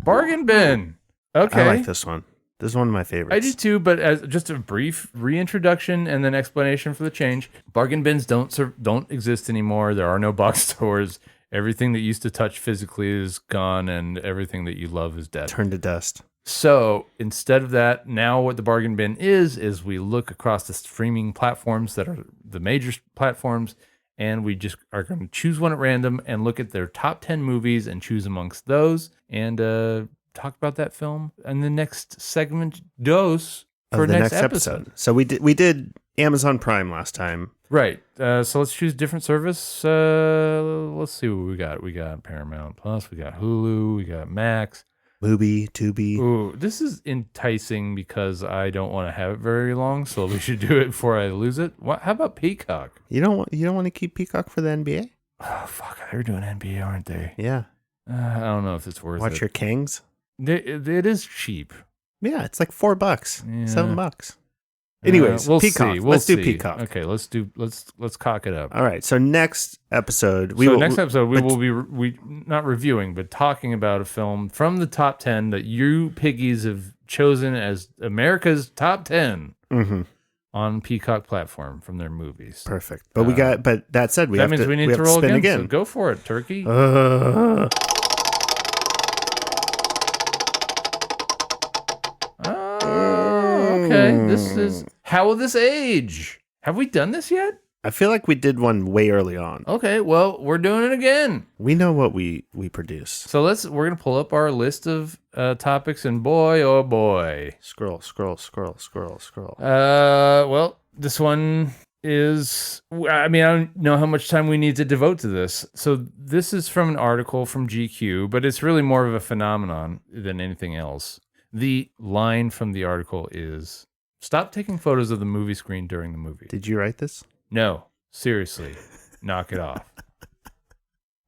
Bargain bin. Okay. I like this one. This is one of my favorites. I do too, but as just a brief reintroduction and then explanation for the change. Bargain bins don't exist anymore. There are no box stores. Everything that used to touch physically is gone, and everything that you love is dead. Turned to dust. So instead of that, now what the bargain bin is we look across the streaming platforms that are the major platforms, and we just are going to choose one at random and look at their top 10 movies and choose amongst those, and talk about that film in the next segment dose for the next episode. So we did Amazon Prime last time. Right. So let's choose different service. Let's see what we got. We got Paramount Plus, we got Hulu, we got Max. Mubi, Tubi. Ooh, this is enticing because I don't want to have it very long, so we should do it before I lose it. How about Peacock? You don't want to keep Peacock for the NBA? Oh, fuck. They're doing NBA, aren't they? Yeah. I don't know if it's worth it. Watch your Kings. It is cheap. Yeah, it's like $4, Yeah. $7. Anyways, we'll Peacock. see. Let's do Peacock. Okay, let's cock it up. All right. So next episode, we will be not reviewing, but talking about a film from the top 10 that you piggies have chosen as America's top 10 on Peacock platform from their movies. Perfect. But but that said, we need to roll spin again. So go for it, Turkey. Okay, this is how will this age? Have we done this yet? I feel like we did one way early on. Okay, well, we're doing it again. We know what we produce. So we're gonna pull up our list of topics, and boy, oh boy, scroll. Well, this one is. I mean, I don't know how much time we need to devote to this. So this is from an article from GQ, but it's really more of a phenomenon than anything else. The line from the article is, "Stop taking photos of the movie screen during the movie." Did you write this? No, seriously, knock it off.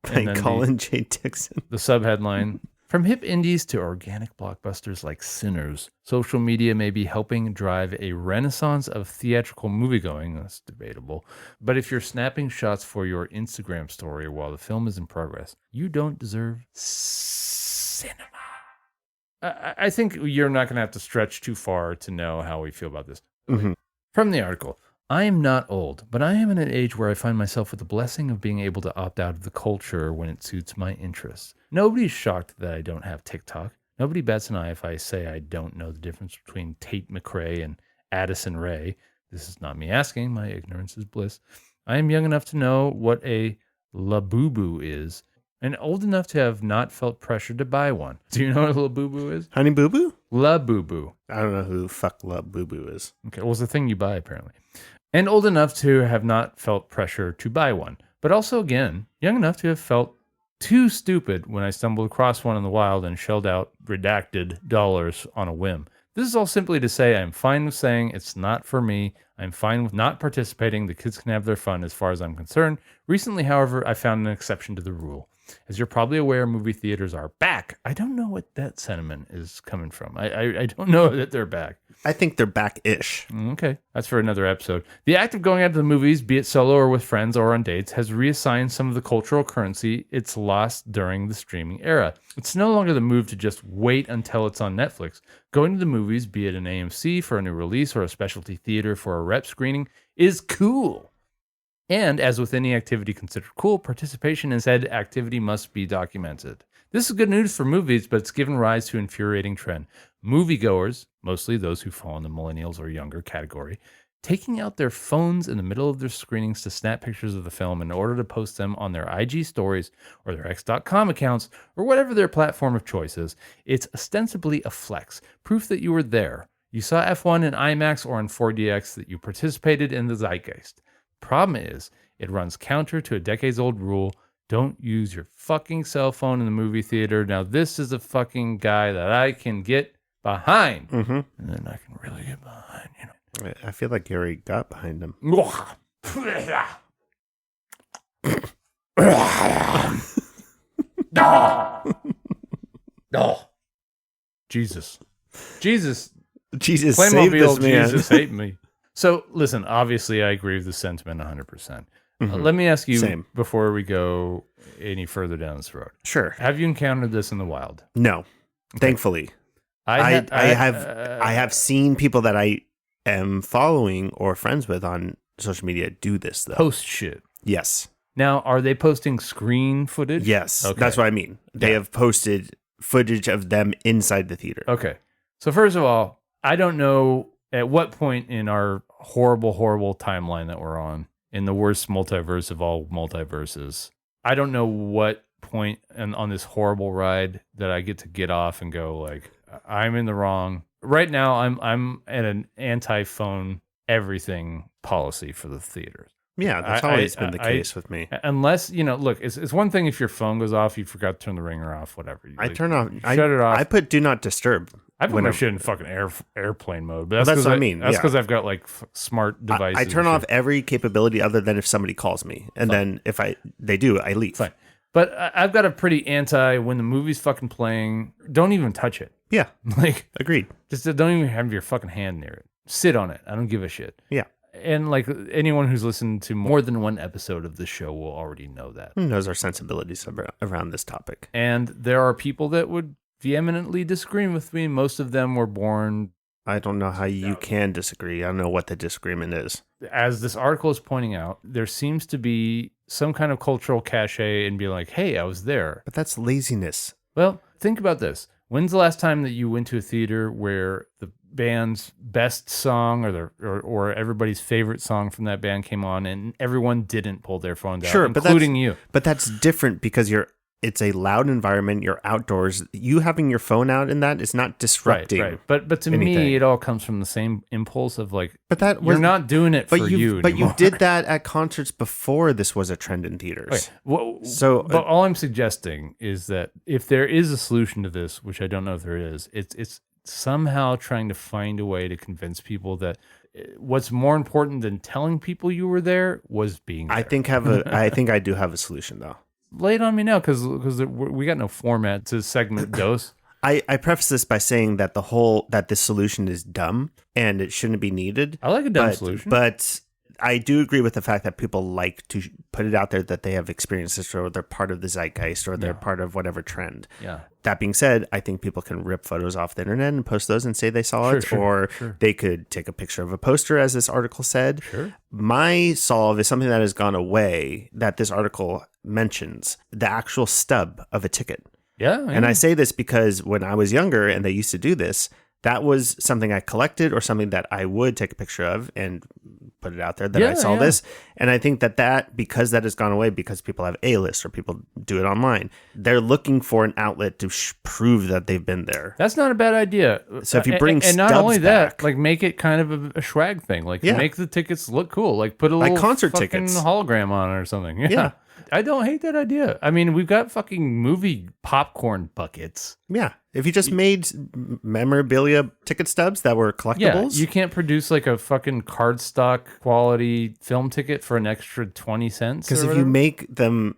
By Colin J. Dixon. The subheadline, "From hip indies to organic blockbusters like Sinners, social media may be helping drive a renaissance of theatrical moviegoing." That's debatable. "But if you're snapping shots for your Instagram story while the film is in progress, you don't deserve cinema." I think you're not going to have to stretch too far to know how we feel about this. From the article, "I am not old, but I am in an age where I find myself with the blessing of being able to opt out of the culture when it suits my interests. Nobody's shocked that I don't have TikTok. Nobody bats an eye if I say I don't know the difference between Tate McRae and Addison Rae. This is not me asking. My ignorance is bliss. I am young enough to know what a labubu is, and old enough to have not felt pressure to buy one." Do you know what a labubu is? Honey Boo Boo? Labubu. I don't know who the fuck Labubu is. Okay, well, it's the thing you buy, apparently. "And old enough to have not felt pressure to buy one, but also, again, young enough to have felt too stupid when I stumbled across one in the wild and shelled out redacted dollars on a whim. This is all simply to say I'm fine with saying it's not for me. I'm fine with not participating. The kids can have their fun as far as I'm concerned. Recently, however, I found an exception to the rule. As you're probably aware, movie theaters are back." I don't know what that sentiment is coming from. I don't know that they're back. I think they're back-ish. Okay, that's for another episode. "The act of going out to the movies, be it solo or with friends or on dates, has reassigned some of the cultural currency it's lost during the streaming era. It's no longer the move to just wait until it's on Netflix. Going to the movies, be it an AMC for a new release or a specialty theater for a rep screening, is cool. And as with any activity considered cool, participation in said activity must be documented. This is good news for movies, but it's given rise to an infuriating trend. Moviegoers, mostly those who fall in the millennials or younger category, taking out their phones in the middle of their screenings to snap pictures of the film in order to post them on their IG stories or their X.com accounts or whatever their platform of choice is. It's ostensibly a flex, proof that you were there. You saw F1 in IMAX or in 4DX, that you participated in the zeitgeist. Problem is, it runs counter to a decades-old rule. Don't use your fucking cell phone in the movie theater. Now, this is a fucking guy that I can get behind. And then I can really get behind, you know. I feel like Gary got behind him. Jesus. Save this man. Jesus, hate me. So, listen, obviously, I agree with the sentiment 100%. Let me ask you, before we go any further down this road. Sure. Have you encountered this in the wild? No. Okay. Thankfully. I have seen people that I am following or friends with on social media do this, though. Post shit. Yes. Now, are they posting screen footage? Yes. Okay. That's what I mean. They have posted footage of them inside the theater. Okay. So, first of all, I don't know at what point in our horrible, horrible timeline that we're on, in the worst multiverse of all multiverses, I don't know what point on this horrible ride that I get off and go like, I'm in the wrong. Right now, I'm at an anti-phone everything policy for the theaters. Yeah, that's always been the case with me. Unless, look, it's one thing if your phone goes off, you forgot to turn the ringer off, whatever. Turn off. Shut it off. I put do not disturb. I put my shit in fucking airplane mode. But that's what I mean. That's because I've got like smart devices. I turn off every capability other than if somebody calls me, and then if they do, I leave. Fine. But I've got a pretty when the movie's fucking playing, don't even touch it. Yeah. Like, agreed. Just don't even have your fucking hand near it. Sit on it. I don't give a shit. Yeah. And like anyone who's listened to more than one episode of the show will already know that. Who knows our sensibilities around this topic. And there are people that would vehemently disagree with me. Most of them were born. I don't know how you can disagree. I don't know what the disagreement is. As this article is pointing out, there seems to be some kind of cultural cachet and be like, hey, I was there. But that's laziness. Well, think about this. When's the last time that you went to a theater where the band's best song or everybody's favorite song from that band came on and everyone didn't pull their phones out, including you? But that's different because it's a loud environment. You're outdoors. You having your phone out in that is not disrupting. Right. But to me, it all comes from the same impulse of like, you're not doing it for you. But you did that at concerts before this was a trend in theaters. Okay. But all I'm suggesting is that if there is a solution to this, which I don't know if there is, it's somehow trying to find a way to convince people that what's more important than telling people you were there was being there. I think I do have a solution though. Lay it on me now, because we got no format to segment dose. I preface this by saying that that this solution is dumb and it shouldn't be needed. I like a dumb solution, but I do agree with the fact that people like to put it out there that they have experienced this, or they're part of the zeitgeist, or they're part of whatever trend. Yeah. That being said, I think people can rip photos off the internet and post those and say they saw it, or they could take a picture of a poster, as this article said. Sure. My solve is something that has gone away that this article mentions: the actual stub of a ticket. Yeah. And I say this because when I was younger and they used to do this, that was something I collected, or something that I would take a picture of and put it out there that I saw this. And I think that because that has gone away, because people have A-list or people do it online, they're looking for an outlet to prove that they've been there. That's not a bad idea. So if you bring and not stubs only back, that, like make it kind of a swag thing. Like make the tickets look cool. Like put a little concert fucking tickets hologram on it or something. Yeah. I don't hate that idea. I mean, we've got fucking movie popcorn buckets. Yeah. If you just made memorabilia ticket stubs that were collectibles. Yeah, you can't produce like a fucking cardstock quality film ticket for an extra 20 cents. Because if you make them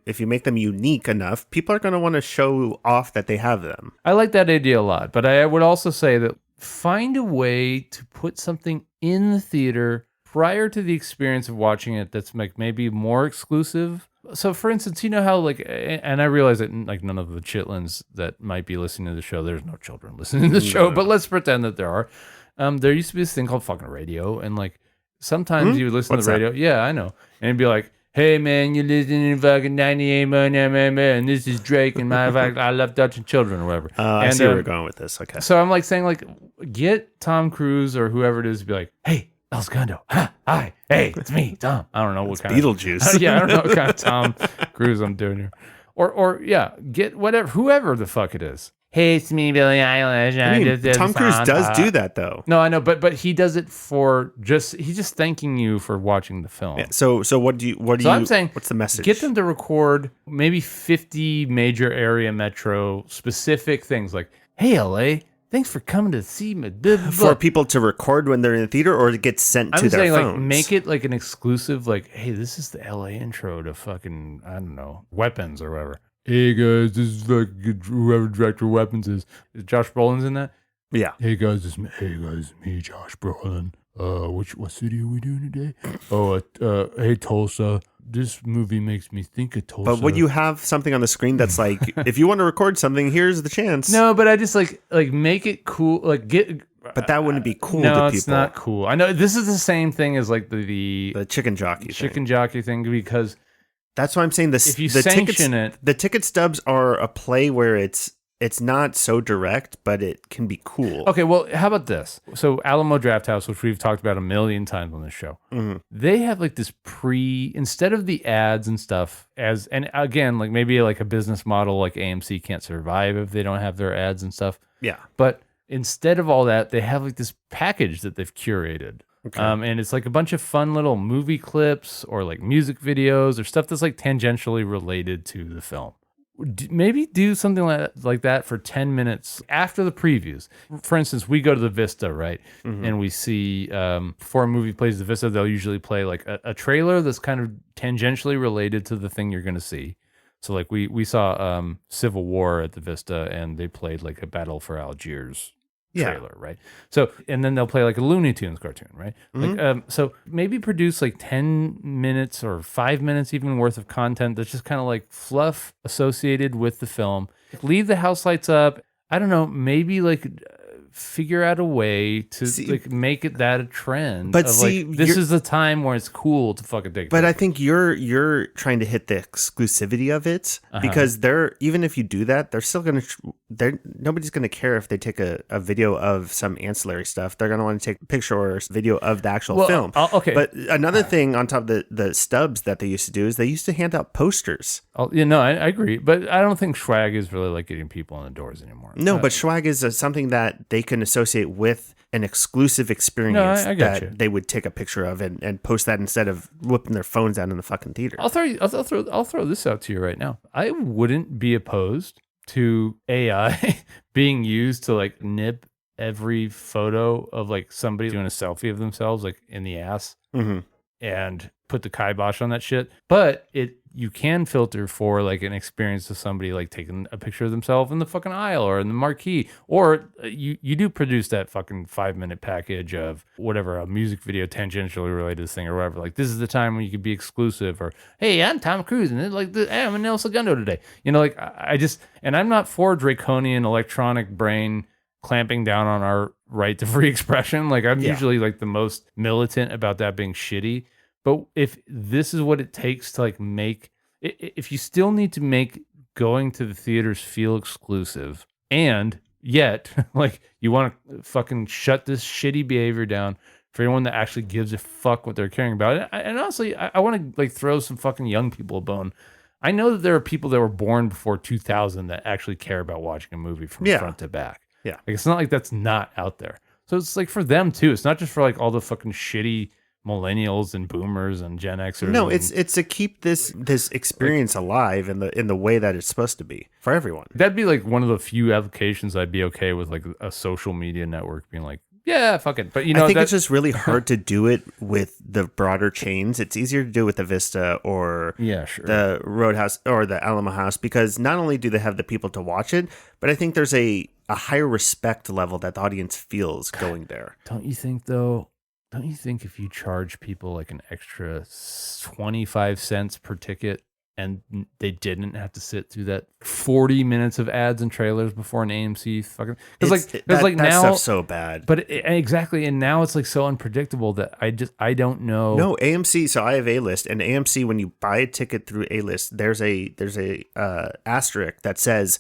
unique enough, people are going to want to show off that they have them. I like that idea a lot, but I would also say that find a way to put something in the theater prior to the experience of watching it that's like maybe more exclusive. So, for instance, you know how like, and I realize that like none of the chitlins that might be listening to the show, there's no children listening to the show, but let's pretend that there are. There used to be this thing called fucking radio, and like sometimes you would listen to the radio. Yeah, I know, and it'd be like, hey man, you're listening to fucking 98 and this is Drake, and matter of fact, I love touching children or whatever. I see where we're going with this. Okay. So I'm like saying like, get Tom Cruise or whoever it is to be like, hey, El Segundo. Hi. Hey, it's me, Tom. I don't know what kind Beetlejuice. of... Yeah, I don't know what kind of Tom Cruise I'm doing here. Or get whoever the fuck it is. Hey, it's me, Billie Eilish. I mean, Tom Cruise does do that, though. No, I know, but he does it for he's just thanking you for watching the film. Yeah, so I'm saying, what's the message? Get them to record maybe 50 major area metro specific things like, hey, LA, thanks for coming to see me. For people to record when they're in the theater, or to get sent to their phones. Like, make it like an exclusive, like, hey, this is the LA intro to fucking, I don't know, Weapons or whatever. Hey guys, this is like whoever director Weapons is. Josh Brolin's in that? Yeah. Hey guys, it's me, Josh Brolin. What city are we doing today? Hey Tulsa. This movie makes me think of Tulsa. But when you have something on the screen that's like, if you want to record something, here's the chance. No, but I just like make it cool. Like But that wouldn't be cool no, to people. It's not cool. I know this is the same thing as like the chicken jockey thing, because that's why I'm saying this. If you sanction it, the ticket stubs are a play where it's not so direct, but it can be cool. Okay, well, how about this? So Alamo Drafthouse, which we've talked about a million times on this show, they have like this instead of the ads and stuff, and again, like maybe like a business model like AMC can't survive if they don't have their ads and stuff. Yeah. But instead of all that, they have like this package that they've curated. Okay. And it's like a bunch of fun little movie clips or like music videos or stuff that's like tangentially related to the film. Maybe do something like that for 10 minutes after the previews. For instance, we go to the Vista, right? And we see, before a movie plays the Vista, they'll usually play like a trailer that's kind of tangentially related to the thing you're going to see. So like we saw Civil War at the Vista, and they played like a Battle for Algiers trailer, right? So, and then they'll play like a Looney Tunes cartoon, right? Like, so maybe produce like 10 minutes or 5 minutes even worth of content that's just kind of like fluff associated with the film. Leave the house lights up. I don't know, maybe like figure out a way to like make it that a trend. But this is the time where it's cool to fucking take. But I think you're trying to hit the exclusivity of it because even if you do that, they're still gonna nobody's gonna care if they take a video of some ancillary stuff. They're gonna want to take a picture or video of the actual film. Okay. But another thing on top of the stubs that they used to do is they used to hand out posters. I agree, but I don't think swag is really like getting people in the doors anymore. No, but swag is something that they can associate with an exclusive experience that they would take a picture of and post that instead of whipping their phones out in the fucking theater. I'll throw this out to you right now. I wouldn't be opposed to AI being used to like nip every photo of like somebody doing a selfie of themselves like in the ass and put the kibosh on that shit. But you can filter for like an experience of somebody like taking a picture of themselves in the fucking aisle or in the marquee, or you do produce that fucking 5-minute package of whatever, a music video tangentially related to this thing or whatever. Like, this is the time when you could be exclusive, or hey, I'm Tom Cruise and like I'm in El Segundo today. You know, like and I'm not for draconian electronic brain clamping down on our right to free expression. Like I'm usually like the most militant about that being shitty. But if this is what it takes to like make, if you still need to make going to the theaters feel exclusive, and yet like you want to fucking shut this shitty behavior down for anyone that actually gives a fuck what they're caring about. And honestly, I want to like throw some fucking young people a bone. I know that there are people that were born before 2000 that actually care about watching a movie from front to back. Yeah. Like, it's not like that's not out there. So it's like for them too. It's not just for like all the fucking shitty millennials and boomers and Gen Xers. No, it's to keep this experience alive in the way that it's supposed to be for everyone. That'd be like one of the few applications I'd be okay with, like a social media network being like, yeah, fuck it. But I think it's just really hard to do it with the broader chains. It's easier to do with the Vista or the Roadhouse or the Alamo House, because not only do they have the people to watch it, but I think there's a higher respect level that the audience feels going there. Don't you think though? Don't you think if you charge people like an extra 25 cents per ticket and they didn't have to sit through that 40 minutes of ads and trailers before an AMC fucking... Because that now... stuff's so bad. But exactly, and now it's like so unpredictable that I don't know... No, AMC, so I have A-List, and AMC, when you buy a ticket through A-List, there's a asterisk that says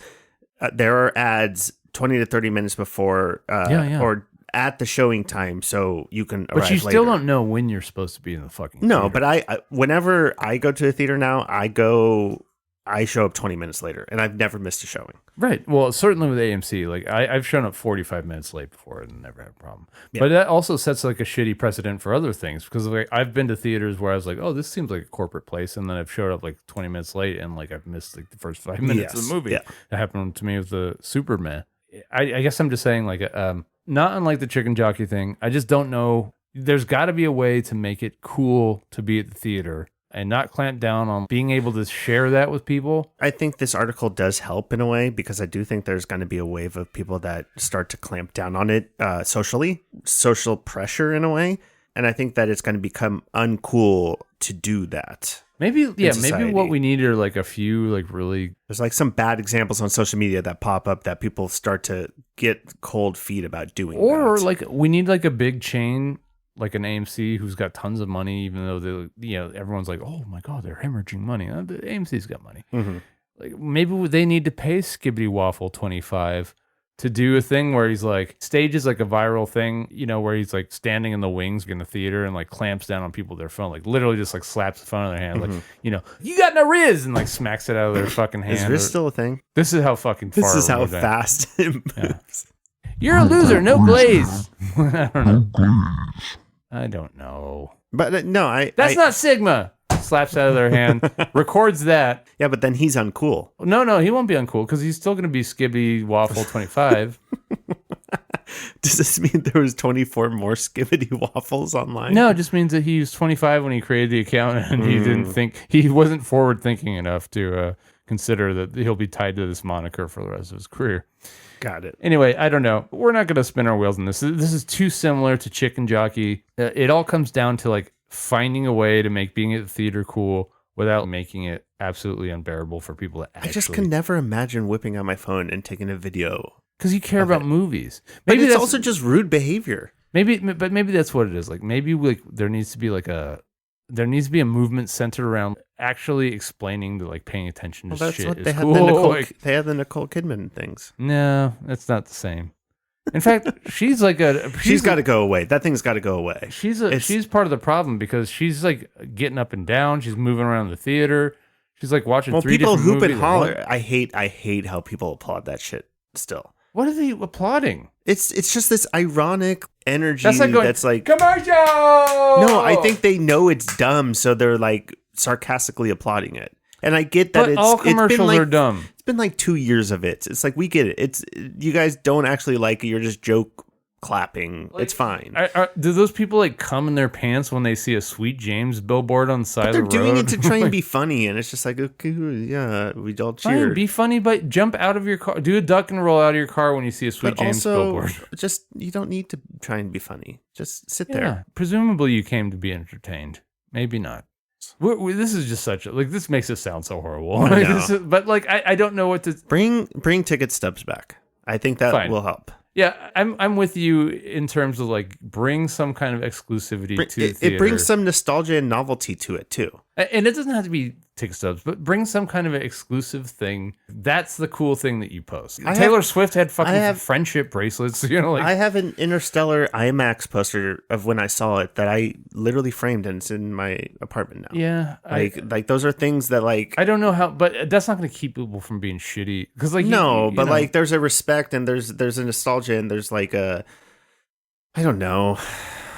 there are ads 20 to 30 minutes before or at the showing time, so you can arrive But you still later. don't know when you're supposed to be in the fucking No, theater. but I whenever I go to the theater now, I show up 20 minutes later, and I've never missed a showing. Right. Well, certainly with AMC, like I've shown up 45 minutes late before and never had a problem. Yeah. But that also sets like a shitty precedent for other things, because like I've been to theaters where I was like, oh, this seems like a corporate place, and then I've showed up like 20 minutes late and like I've missed like the first 5 minutes of the movie. Yeah. That happened to me with the Superman. I guess I'm just saying, like, not unlike the chicken jockey thing, I just don't know. There's got to be a way to make it cool to be at the theater and not clamp down on being able to share that with people. I think this article does help in a way, because I do think there's going to be a wave of people that start to clamp down on it socially, social pressure in a way. And I think that it's going to become uncool to do that. Maybe what we need are like a few like really... There's like some bad examples on social media that pop up that people start to get cold feet about doing. Or that. like we need like a big chain, like an AMC who's got tons of money, even though everyone's like, oh my God, they're hemorrhaging money. The AMC's got money. Mm-hmm. Like maybe they need to pay Skibbity Waffle $25 to do a thing where he's like stages like a viral thing, where he's like standing in the wings in the theater and like clamps down on people with their phone, like literally just like slaps the phone in their hand, like, you got no Riz, and like smacks it out of their fucking hand. Is Riz still a thing? This is how fucking far. This is how fast it moves. Yeah. You're a loser, no glaze. I don't know. But no, that's not Sigma. Slaps out of their hand, records that. Yeah, but then he's uncool. No, he won't be uncool because he's still going to be Skibby Waffle 25. Does this mean there was 24 more Skibbity Waffles online? No, it just means that he was 25 when he created the account, and he wasn't forward thinking enough to consider that he'll be tied to this moniker for the rest of his career. Got it. Anyway, I don't know. We're not going to spin our wheels on this. This is too similar to Chicken Jockey. It all comes down to like finding a way to make being at the theater cool without making it absolutely unbearable for people to actually... I just can never imagine whipping out my phone and taking a video. Because you care about movies. Maybe it's also just rude behavior. Maybe that's what it is. Like maybe like there needs to be a movement centered around actually explaining that like paying attention to shit what is they had cool. They had the Nicole Kidman things. No, that's not the same. In fact, she's got to go away. That thing's got to go away. She's part of the problem because she's like getting up and down. She's moving around the theater. She's like watching three different movies. People hoop and holler. I hate how people applaud that shit still. What are they applauding? It's just this ironic energy that's like commercial. No, I think they know it's dumb, so they're like sarcastically applauding it. And I get that all commercials are dumb. It's been like 2 years of it. It's like we get it. It's you guys don't actually like it. You're just joke clapping. It's fine. Do those people like come in their pants when they see a Sweet James billboard on the side of the road? They're doing it to try and be funny, and it's just like, okay, yeah, we all cheer. Fine, be funny, but jump out of your car. Do a duck and roll out of your car when you see a Sweet James billboard. Just you don't need to try and be funny. Just sit there. Yeah, presumably you came to be entertained. Maybe not. This is just such a this makes it sound so horrible. But like I don't know what to bring ticket stubs back. I think that will help. Yeah, I'm with you in terms of like bring some kind of exclusivity to the theater. It brings some nostalgia and novelty to it too. And it doesn't have to be ticket stubs, but bring some kind of an exclusive thing. That's the cool thing that you post. Taylor Swift had fucking friendship bracelets. You know, like I have an Interstellar IMAX poster of when I saw it that I literally framed, and it's in my apartment now. Yeah, like those are things that like I don't know how, but that's not going to keep people from being shitty because like like there's a respect and there's a nostalgia and there's like a I don't know.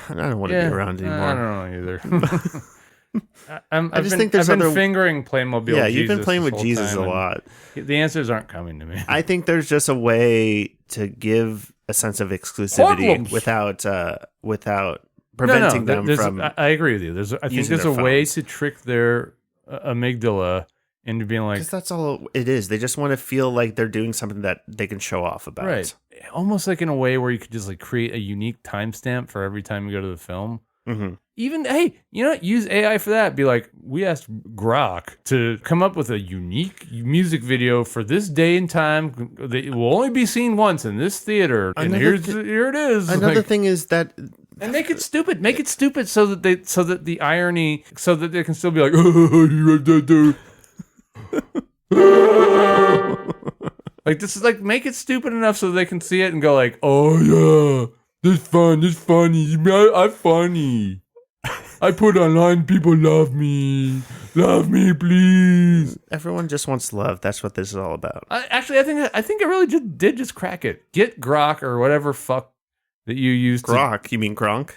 I don't want to be around anymore. I don't know either. I've been fingering Playmobil. Yeah, Jesus you've been playing with Jesus a lot. The answers aren't coming to me. I think there's just a way to give a sense of exclusivity without preventing them from. I agree with you. I think there's a way to trick their amygdala into being like, because that's all it is. They just want to feel like they're doing something that they can show off about. Right. Almost like in a way where you could just like create a unique timestamp for every time you go to the film. Mm-hmm. Even, hey, use AI for that. Be like, we asked Grok to come up with a unique music video for this day and time. It will only be seen once in this theater. And here it is. Another thing is that. And make it stupid. Make it stupid so that the irony, so that they can still be like, like this is like, make it stupid enough so they can see it and go like, oh yeah. This funny. I'm funny. I put online, people love me. Love me, please. Everyone just wants love. That's what this is all about. I think I really did just crack it. Get Grok or whatever fuck that you use. Grok? You mean Gronk?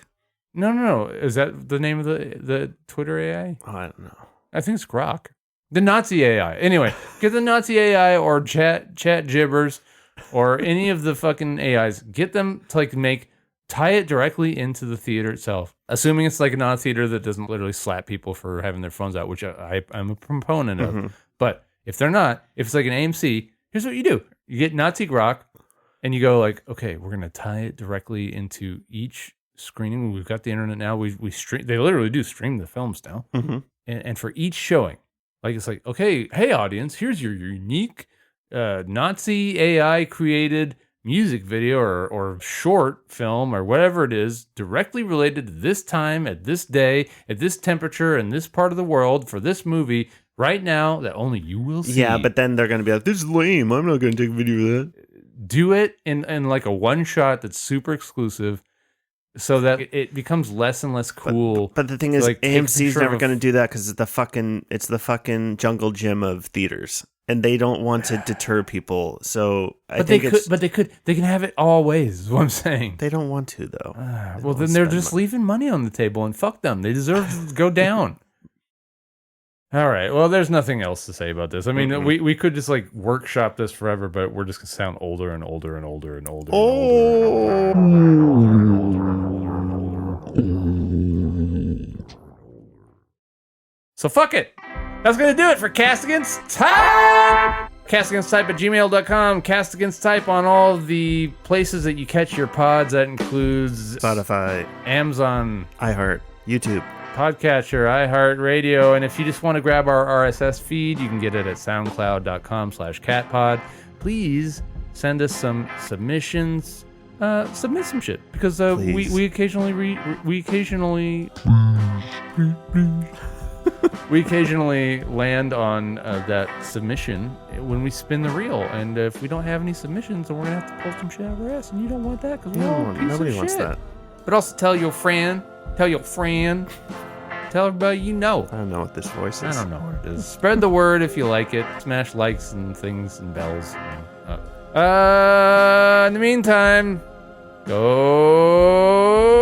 No. Is that the name of the Twitter AI? Oh, I don't know. I think it's Grok. The Nazi AI. Anyway, get the Nazi AI or chat gibbers or any of the fucking AIs. Get them to tie it directly into the theater itself. Assuming it's like a non-theater that doesn't literally slap people for having their phones out, which I'm a proponent of. Mm-hmm. But if they're not, if it's like an AMC, here's what you do. You get Nazi Grok and you go like, okay, we're going to tie it directly into each screening. We've got the internet now. We stream. They literally do stream the films now. Mm-hmm. And for each showing, like it's like, okay, hey audience, here's your unique Nazi AI created music video or short film or whatever it is directly related to this time at this day at this temperature in this part of the world for this movie right now that only you will see. Yeah, but then they're going to be like, this is lame. I'm not going to take a video of that. Do it in like a one shot that's super exclusive so that it becomes less and less cool. But the thing is, like, AMC's never going to do that because it's the fucking jungle gym of theaters. And they don't want to deter people, so they can have it all ways. Is what I'm saying. They don't want to though. Well, then they're just leaving money on the table, and fuck them. They deserve to go down. All right. Well, there's nothing else to say about this. I mean, we could just like workshop this forever, but we're just gonna sound older and older and older and older. So fuck it. That's going to do it for Cast Against Type. CastAgainstType@gmail.com. Cast Against Type on all the places that you catch your pods. That includes Spotify, Amazon, iHeart, YouTube, Podcatcher, iHeartRadio. And if you just want to grab our RSS feed, you can get it at soundcloud.com/catpod. Please send us some submissions. Submit some shit because we occasionally we occasionally land on that submission when we spin the reel, and if we don't have any submissions, then we're gonna have to pull some shit out of our ass, and you don't want that because nobody wants that. But also tell your friend, tell everybody you know. I don't know what this voice is. I don't know what it is. Spread the word if you like it. Smash likes and things and bells. In the meantime, go